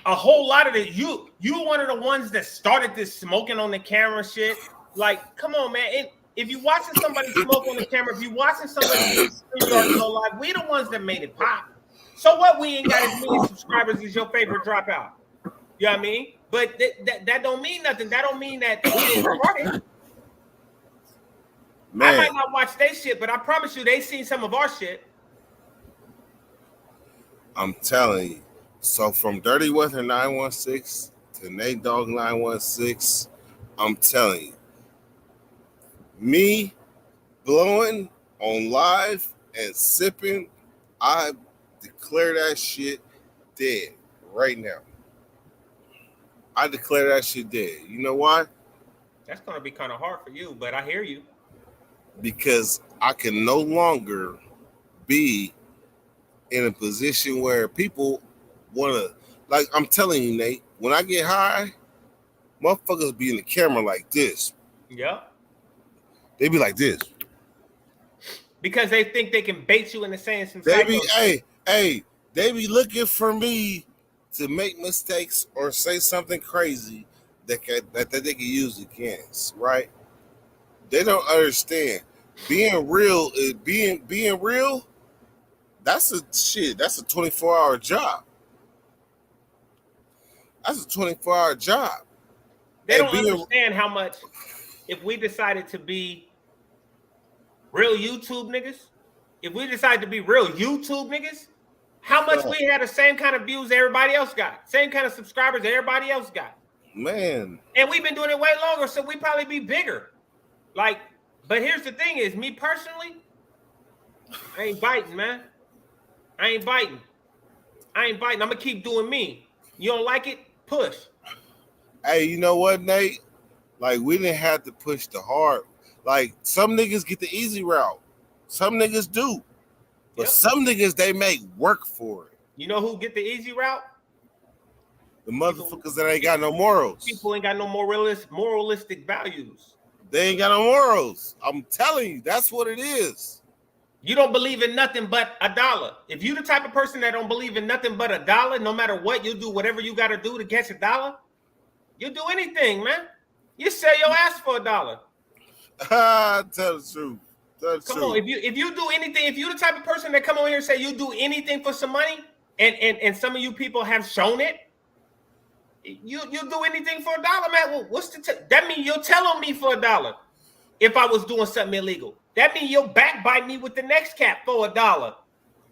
a whole lot of it. You one of the ones that started this smoking on the camera shit. Like, come on, man. If you watching somebody smoke on the camera, if you watching somebody go live, we the ones that made it pop. So what? We ain't got as many subscribers as your favorite dropout. You know what I mean? But that don't mean nothing. That don't mean that we didn't start it. Man. I might not watch their shit, but I promise you, they seen some of our shit. I'm telling you. So from Dirty Weather 916 to Nate Dogg 916, I'm telling you, Me blowing on live and sipping, I declare that shit dead right now. I declare that shit dead. You know why? That's gonna be kind of hard for you, but I hear you. Because I can no longer be in a position where people want to, like I'm telling you, Nate, when I get high, motherfuckers be in the camera like this. Yeah. They be like this. Because they think they can bait you into saying some They psycho be, shit. they be looking for me to make mistakes or say something crazy that they can use against, right? They don't understand. Being real is being real. That's a 24-hour job. That's a 24-hour job. They don't understand how much, if we decided to be real YouTube niggas, how much we had the same kind of views everybody else got, same kind of subscribers everybody else got. Man. And we've been doing it way longer, so we probably be bigger. Like, but here's the thing is, me personally, I ain't biting, man. I ain't biting. I'm gonna keep doing me. You don't like it? Push. Hey, you know what, Nate? Like, we didn't have to push the hard. Like, some niggas get the easy route. Some niggas do. But some niggas, they make work for it. You know who get the easy route? The motherfuckers that ain't got no morals. People ain't got no moralistic values. They ain't got no morals. I'm telling you, that's what it is. You don't believe in nothing but $1. If you the type of person that don't believe in nothing but $1, no matter what, you do whatever you got to do to catch $1. You do anything, man. You sell your ass for $1. Tell the truth. Come on, if you do anything, if you the type of person that come over here and say you do anything for some money, and some of you people have shown it, you do anything for $1, man. Well, what's that mean? You'll tell on me for $1 if I was doing something illegal. That means you'll backbite me with the next cap for $1.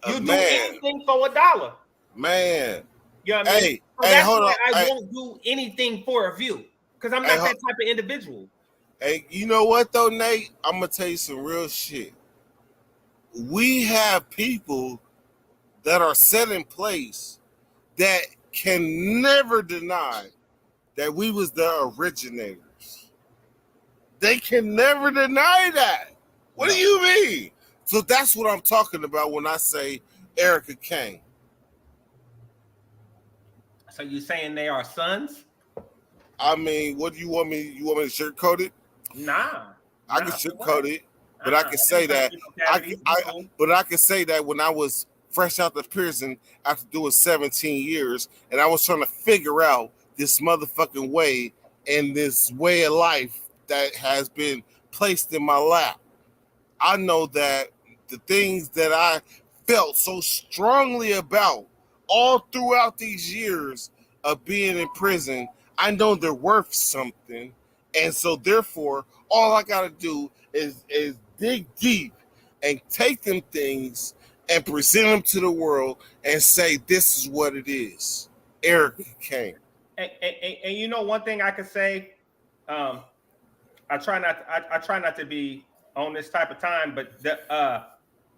You do anything for $1. Man. You know what I mean? Hold on. I won't do anything for a view because I'm not that type of individual. Hey, you know what though, Nate? I'm gonna tell you some real shit. We have people that are set in place that can never deny that we was the originators. They can never deny that. What do you mean? So that's what I'm talking about when I say Erica Kane. So you saying they are sons? I mean, what do you want me? You want me to sugarcoat it? Nah. I can sugarcoat it, but I can say that. But I can say that when I was fresh out of prison after doing 17 years, and I was trying to figure out this motherfucking way and this way of life that has been placed in my lap. I know that the things that I felt so strongly about all throughout these years of being in prison, I know they're worth something. And so therefore, all I got to do is dig deep and take them things and present them to the world and say, this is what it is. Erica Kane. And you know, one thing I could say, I try not to be on this type of time, but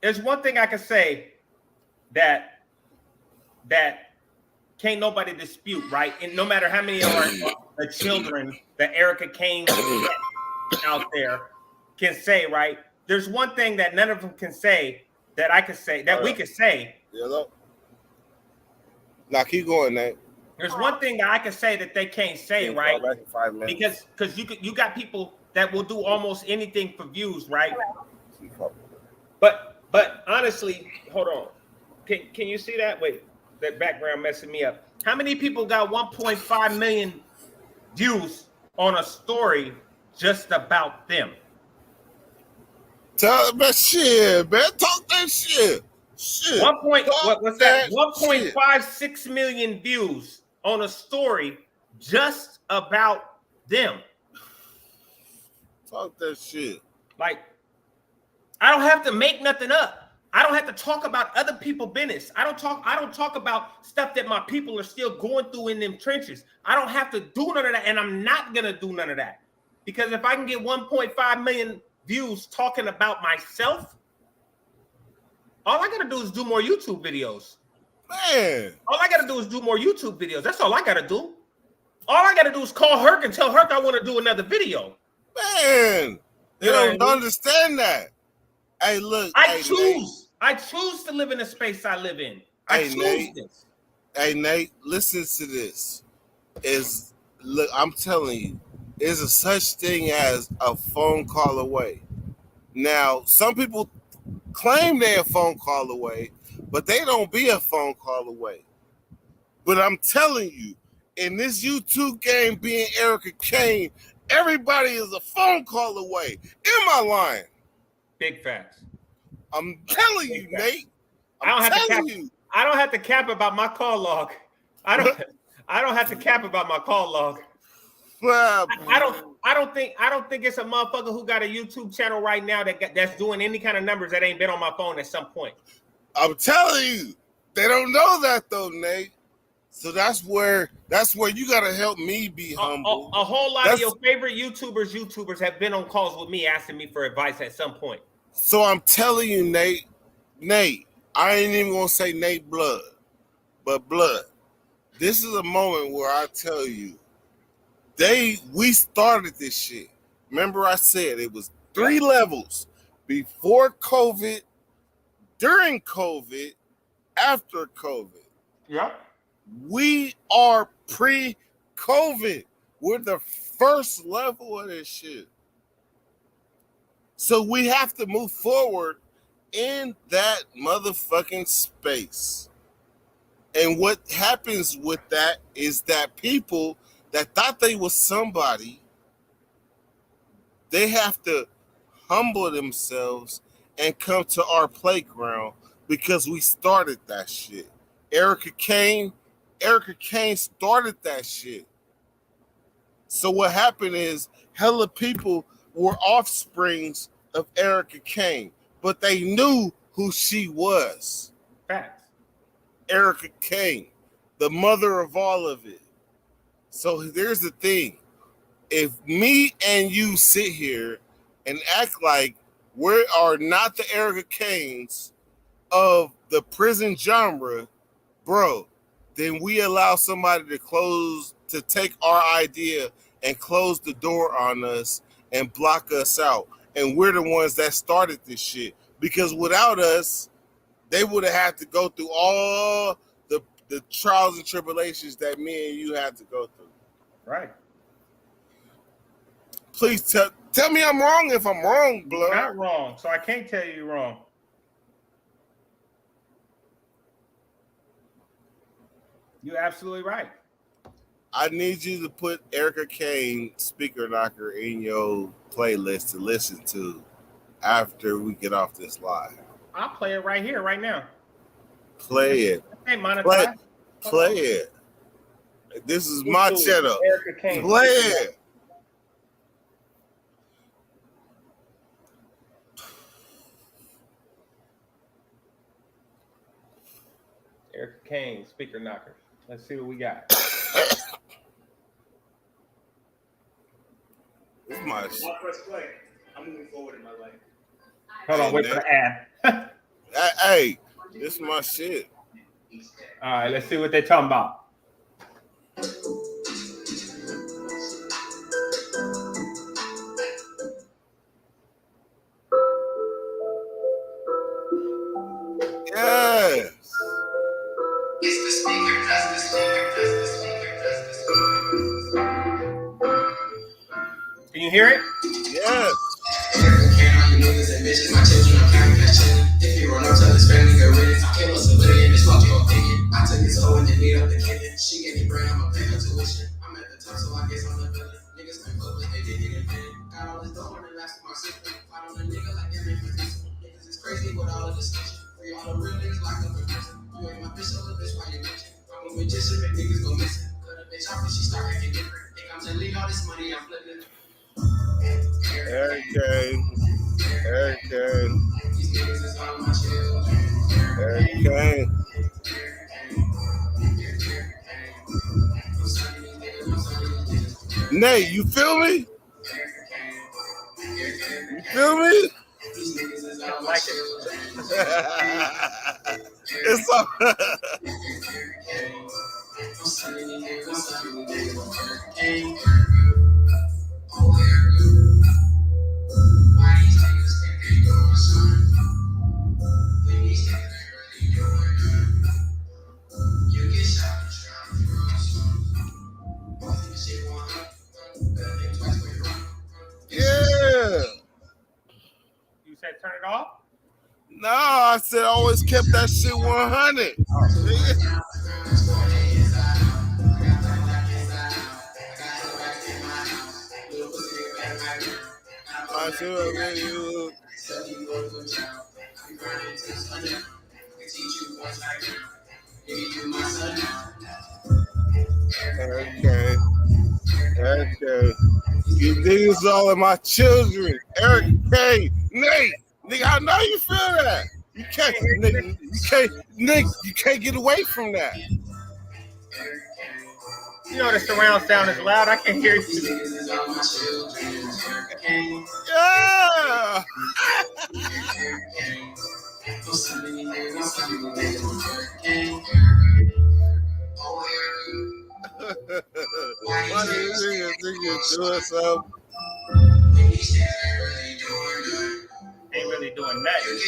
there's one thing I can say that can't nobody dispute, right? And no matter how many of the children that Erica Kane out there can say, right? There's one thing that none of them can say that I can say, that we can say. Now keep going, Nate. There's one thing that I can say that they can't say, right? Because you got people that will do almost anything for views, right? But honestly, hold on. Can you see that? Wait, that background messing me up. How many people got 1.5 million views on a story just about them? Tell that shit, man. Talk that shit. Shit. What's that? 1.56 million views on a story just about them. Talk that shit. Like, I don't have to make nothing up. I don't have to talk about other people's business. I don't talk about stuff that my people are still going through in them trenches. I don't have to do none of that, and I'm not gonna do none of that. Because if I can get 1.5 million views talking about myself, all I gotta do is do more YouTube videos. Man. All I gotta do is do more YouTube videos. That's all I gotta do. All I gotta do is call Herc and tell Herc I want to do another video. Man, they don't understand that. Hey, look. I choose to live in the space I live in. I choose this. Hey, Nate, listen to this. Look, I'm telling you, there's a such thing as a phone call away. Now, some people claim they're a phone call away, but they don't be a phone call away. But I'm telling you, in this YouTube game being Erica Kane, everybody is a phone call away. Am I lying? Big facts. I'm telling you, Nate. I don't have to cap about my call log. I don't have to cap about my call log. I don't think it's a motherfucker who got a YouTube channel right now that's doing any kind of numbers that ain't been on my phone at some point. I'm telling you, they don't know that though, Nate. So that's where you gotta help me be humble. A whole lot of your favorite YouTubers have been on calls with me asking me for advice at some point. So I'm telling you, Nate, I ain't even gonna say Nate Blood, but Blood. This is a moment where I tell you, we started this shit. Remember I said it was 3 levels: before COVID, during COVID, after COVID. Yeah. We are pre-COVID. We're the first level of this shit. So we have to move forward in that motherfucking space. And what happens with that is that people that thought they was somebody, they have to humble themselves and come to our playground because we started that shit. Erica Kane started that shit. So what happened is hella people were offsprings of Erica Kane, but they knew who she was. Facts. Erica Kane, the mother of all of it. So here's the thing. If me and you sit here and act like we are not the Erica Kanes of the prison genre, bro, then we allow somebody to take our idea and close the door on us and block us out. And we're the ones that started this shit. Because without us, they would have had to go through all the trials and tribulations that me and you had to go through. Right. Please tell me I'm wrong if I'm wrong, Blood. You're not wrong, so I can't tell you you're wrong. You're absolutely right. I need you to put Erica Kane Speaker Knocker in your playlist to listen to after we get off this live. I'll play it right here, right now. Play it. Hey, monetize. Play it. This is my channel. Erica Kane. Play it. Erica Kane, Speaker Knockers. Let's see what we got. This is my shit. Press play. I'm moving forward in my life. Hold on, wait for the ad. Hey, this is my shit. All right, let's see what they're talking about. Yes. It's the speaker, that's the speaker, that's the speaker, that's the speaker. Can you hear it? Yes. Can't all you niggas and bitches, my children, I'm counting that shit. If you run up to this family, get rid of it. I kill us a billion, it's fuck your opinion. I took his hoe and then beat up the kid. She gave me brain, I'ma pay her tuition. I'm at the top, so I guess I'm the villain. Niggas can't fuck, but they did it again. Got all this dough and it lasts my sister. Fight on a nigga like them in prison. Niggas is crazy with all of this shit. Free all the real niggas like up in prison. You ain't my bitch, so the bitch, why you bitching? I'm a magician, and niggas go missing. Cut a bitch off and she start acting different. Think I'm telling all this money, I'm flipping. Eric Kane. These niggas is all my children. Eric Kane. Nate, you feel me? You Feel me? I like it. It's so yeah. You said turn it off? No, I said always kept that shit 100. I should have you. Okay. Okay. You niggas all of my children. Eric Kane. Nate. Nigga, I know you feel that. You can't, Nick, you can't get away from that. You know the surround sound is loud. I can't hear you. Yeah. Why do you think you're doing something? Ain't really doing nothing.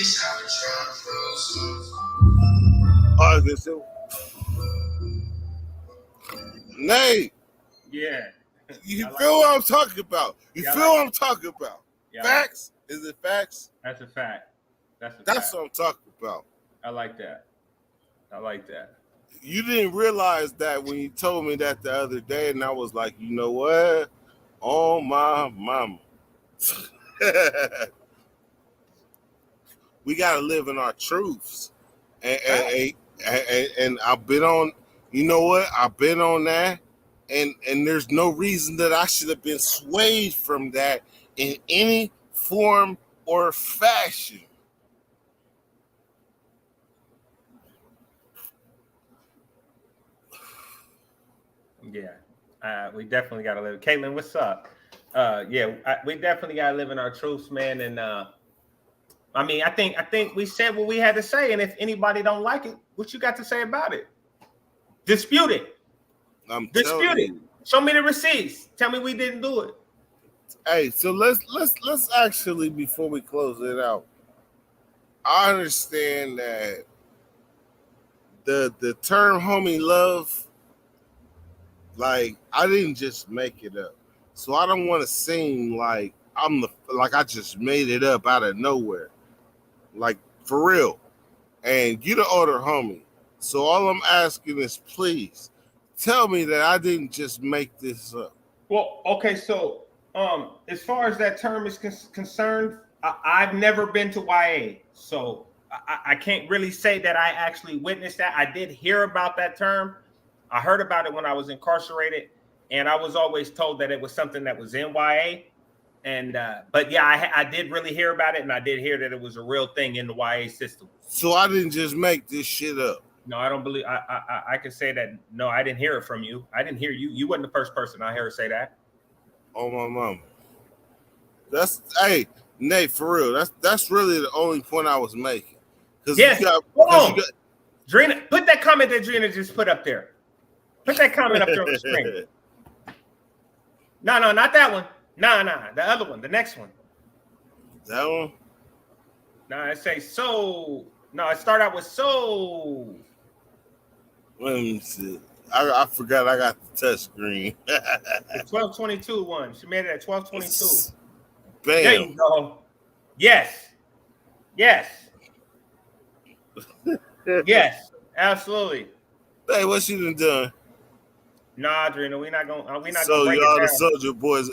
Oh, this is Nate. Yeah. You like feel what I'm talking about? You Yeah, feel I like what I'm talking about? Yeah, Facts? Is it facts? That's a fact. That's That's what I'm talking about. I like that. I like that. You didn't realize that when you told me that the other day, and I was like, you know what? Oh my mama. We gotta live in our truths. And I've been on, you know what? I've been on that, and there's no reason that I should have been swayed from that in any form or fashion. Yeah, we definitely got to live. Caitlin, what's up? We definitely got to live in our truths, man. And I mean, I think we said what we had to say. And if anybody don't like it, what you got to say about it? Dispute it. Dispute it. Show me the receipts. Tell me we didn't do it. Hey, so let's actually, before we close it out, I understand that the term homie love, like, I didn't just make it up. So I don't want to seem like I just made it up out of nowhere. Like, for real. And you the older homie. So all I'm asking is, please tell me that I didn't just make this up. Well, okay, so as far as that term is concerned, I've never been to YA, so I can't really say that I actually witnessed that. I did hear about that term. I heard about it when I was incarcerated, and I was always told that it was something that was in YA. And but yeah, I did really hear about it, and I did hear that it was a real thing in the YA system. So I didn't just make this shit up. No, I don't believe. I can say that. No, I didn't hear it from you. I didn't hear you. You wasn't the first person I heard say that. Oh my mama. Hey, Nate, for real. That's really the only point I was making. Yes. Drina, put that comment that Drina just put up there. Put that comment up there on the screen. No, not that one. No, the other one, the next one. That one? No, it say so. No, it start out with so. Let me see. I forgot I got the touch screen. The 1222 one. She made it at 1222. Bam. There you go. Yes. Yes, absolutely. Hey, what you done? Nah, Adrena, we're not gonna break y'all it down. The Soldier Boys.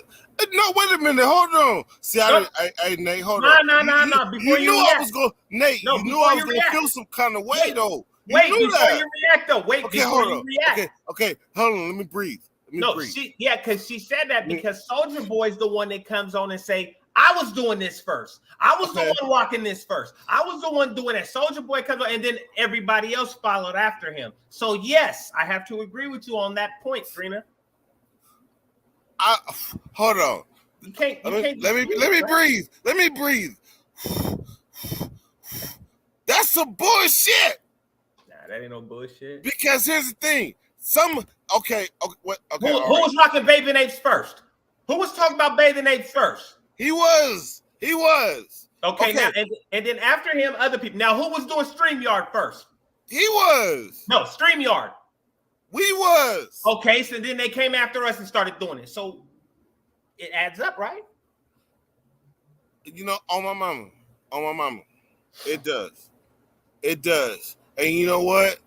No, wait a minute, hold on. See, hey, Nate, hold on. No. Before you knew react. I was gonna, Nate. No, you knew I was gonna feel some kind of way, though. You react, though. Wait, okay, before hold you on. react. Okay, hold on. Let me breathe. Because she said that because Soldier Boy's the one that comes on and say, I was doing this first. I was the one walking this first. I was the one doing it. Soldier Boy comes on, and then everybody else followed after him. So yes, I have to agree with you on that point, Trina. Hold on. You can't. Let me breathe. Let me breathe. That's some bullshit. Nah, that ain't no bullshit. Because here's the thing. Okay, Who was rocking bathing apes first? Who was talking about bathing apes first? He was. Okay. Now and then after him, other people. Now, who was doing StreamYard first? He was. No, StreamYard. We was. Okay, so then they came after us and started doing it. So it adds up, right? You know, on my mama. It does. And you know what?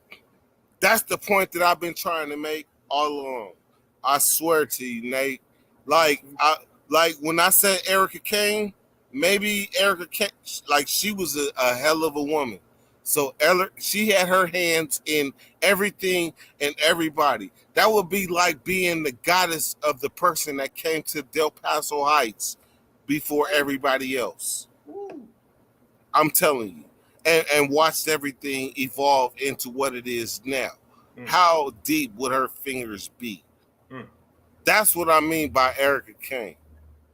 That's the point that I've been trying to make all along. I swear to you, Nate. Like when I said Erica Kane, maybe Erica Kane, like she was a hell of a woman. So she had her hands in everything and everybody. That would be like being the goddess of the person that came to Del Paso Heights before everybody else. I'm telling you. And watched everything evolve into what it is now. How deep would her fingers be? That's what I mean by Erica Kane.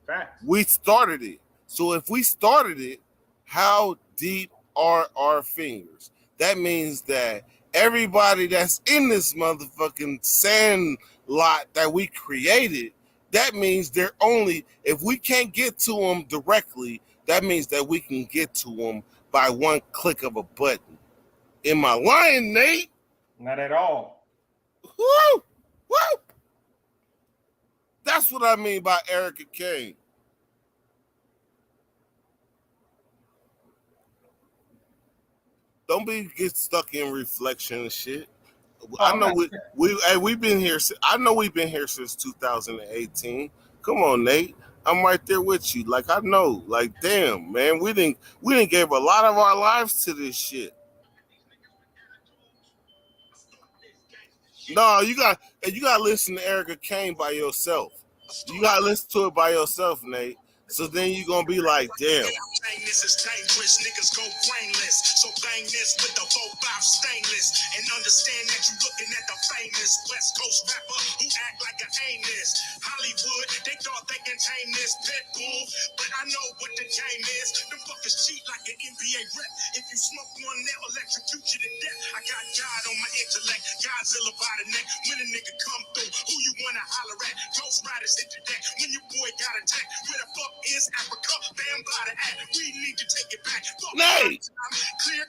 Facts. We started it. So if we started it, how deep are our fingers? That means that everybody that's in this motherfucking sand lot that we created, that means they're only, if we can't get to them directly, that means that we can get to them by one click of a button. Am I lying, Nate? Not at all. Woo! Woo! That's what I mean by Erica Kane. Don't get stuck in reflection and shit. I know we've been here. I know we've been here since 2018. Come on, Nate. I'm right there with you. Like I know. Like damn, man. We didn't give a lot of our lives to this shit. No, you got to listen to Erica Kane by yourself. You got to listen to it by yourself, Nate. So then you're going to be like, damn. This is dangerous, niggas go brainless. So bang this with the 4-5 stainless. And understand that you looking at the famous West Coast rapper who act like an aimless. Hollywood, they thought they can tame this pit bull. But I know what the game is. Them fuckers cheat like an NBA rep. If you smoke one, they'll electrocute you to death. I got God on my intellect, Godzilla by the neck. When a nigga come through, who you wanna holler at? Ghost Riders hit the deck. When your boy got attacked, where the fuck is Africa? Bam by the act. We need to take it back. Fuck Nate!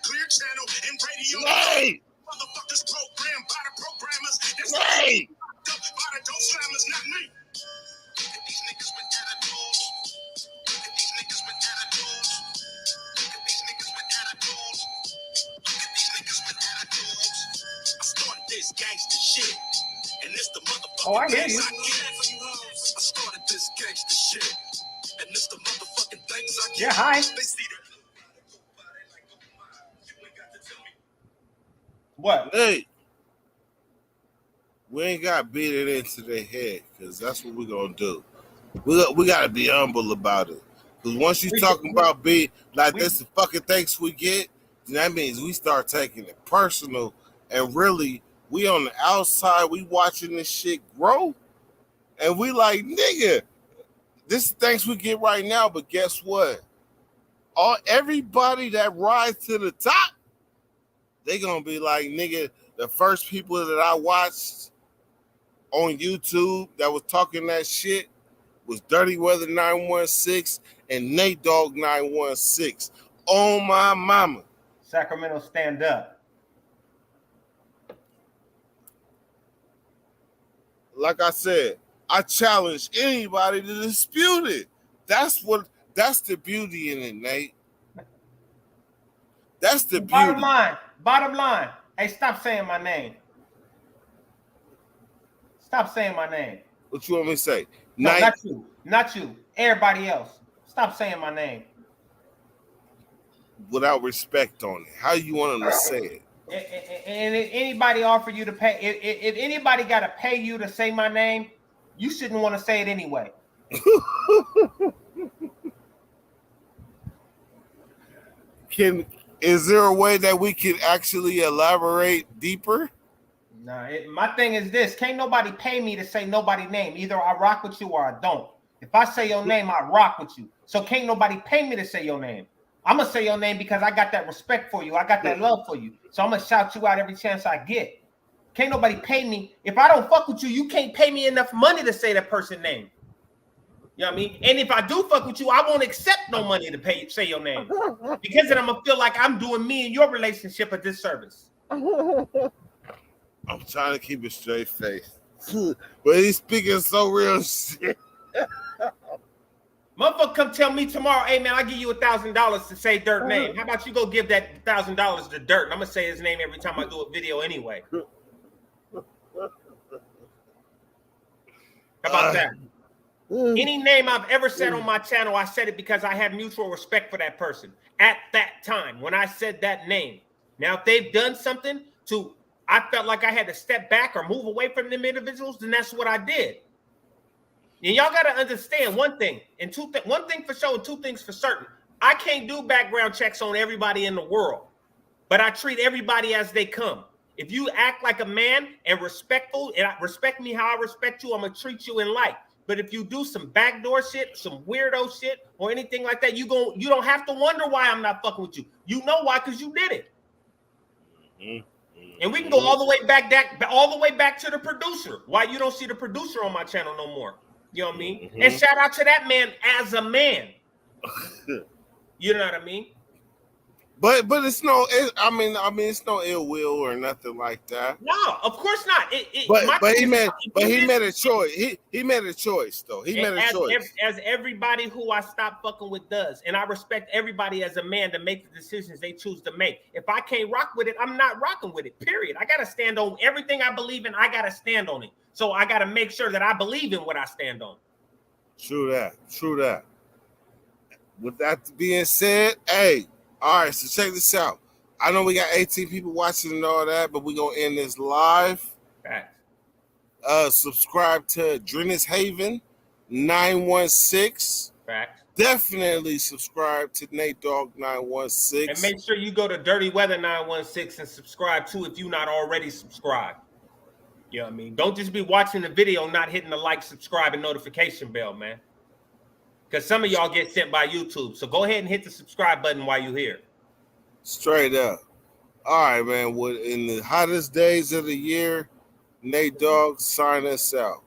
Clear channel and radio. Nate! Motherfuckers programmed by the programmers. That's Nate! by the dope slammers, not me. Look at these niggas with attitudes. Look at these niggas with attitudes. Look at these niggas with attitudes. Look at these niggas with attitudes. I started this gangster shit. And it's the motherfucking I hear you. I started this gangster shit. And it's the motherfucking things I get. Yeah, hi. They see that. What? Hey, we ain't got to beat it into their head because that's what we're going to do. We got to be humble about it. Because once you talking about beat, like this the fucking things we get, then that means we start taking it personal. And really, we on the outside, we watching this shit grow. And we like, nigga, this is things we get right now, but guess what? Everybody that rides to the top, they gonna be like, nigga, the first people that I watched on YouTube that was talking that shit was Dirty Weather 916 and Nate Dogg 916. Oh my mama. Sacramento, stand up. Like I said, I challenge anybody to dispute it. That's the beauty in it, Nate. That's the beauty. Bottom line. Hey, stop saying my name. Stop saying my name. What you want me to say? No, not you. Everybody else. Stop saying my name. Without respect on it. How you want them to say it? And if anybody offer you to pay, if anybody got to pay you to say my name, you shouldn't want to say it anyway. Is there a way that we can actually elaborate deeper? Nah, my thing is this: can't nobody pay me to say nobody's name. Either I rock with you or I don't. If I say your name, I rock with you. So can't nobody pay me to say your name. I'm gonna say your name because I got that respect for you. I got that love for you. So I'm gonna shout you out every chance I get. Can't nobody pay me. If I don't fuck with you, you can't pay me enough money to say that person's name. You know what I mean? And if I do fuck with you, I won't accept no money to say your name. Because then I'm gonna feel like I'm doing me and your relationship a disservice. I'm trying to keep a straight face. But he's speaking so real shit. Motherfucker come tell me tomorrow, hey man, I'll give you $1,000 to say Dirt name. How about you go give that $1,000 to Dirt? And I'm gonna say his name every time I do a video anyway. How about that? Any name I've ever said on my channel, I said it because I have mutual respect for that person at that time when I said that name. Now, if they've done something I felt like I had to step back or move away from them individuals, then that's what I did. And y'all got to understand one thing, and one thing for sure, and two things for certain. I can't do background checks on everybody in the world, but I treat everybody as they come. If you act like a man and respectful, and respect me how I respect you, I'm going to treat you in light. But if you do some backdoor shit, some weirdo shit, or anything like that, you don't have to wonder why I'm not fucking with you. You know why, because you did it. And we can go all the way back to the producer. Why you don't see the producer on my channel no more? You know what I mean? And shout out to that man as a man. You know what I mean? But it's no, it's no ill will or nothing like that. No, of course not. But he made a choice. He made a choice though. He made a choice. As everybody who I stopped fucking with does, and I respect everybody as a man to make the decisions they choose to make. If I can't rock with it, I'm not rocking with it. Period. I gotta stand on everything I believe in. I gotta stand on it. So I gotta make sure that I believe in what I stand on. True that. With that being said, hey. All right, so check this out. I know we got 18 people watching and all that, but we're going to end this live. Facts. Subscribe to Drennis Haven 916. Facts. Definitely subscribe to Nate Dogg 916. And make sure you go to Dirty Weather 916 and subscribe too if you're not already subscribed. You know what I mean? Don't just be watching the video, not hitting the like, subscribe, and notification bell, man. Because some of y'all get sent by YouTube. So go ahead and hit the subscribe button while you're here. Straight up. All right, man. Well, in the hottest days of the year, Nate Dogg, sign us out.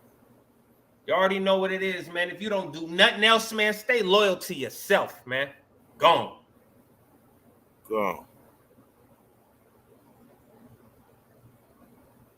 You already know what it is, man. If you don't do nothing else, man, stay loyal to yourself, man. Gone. Gone.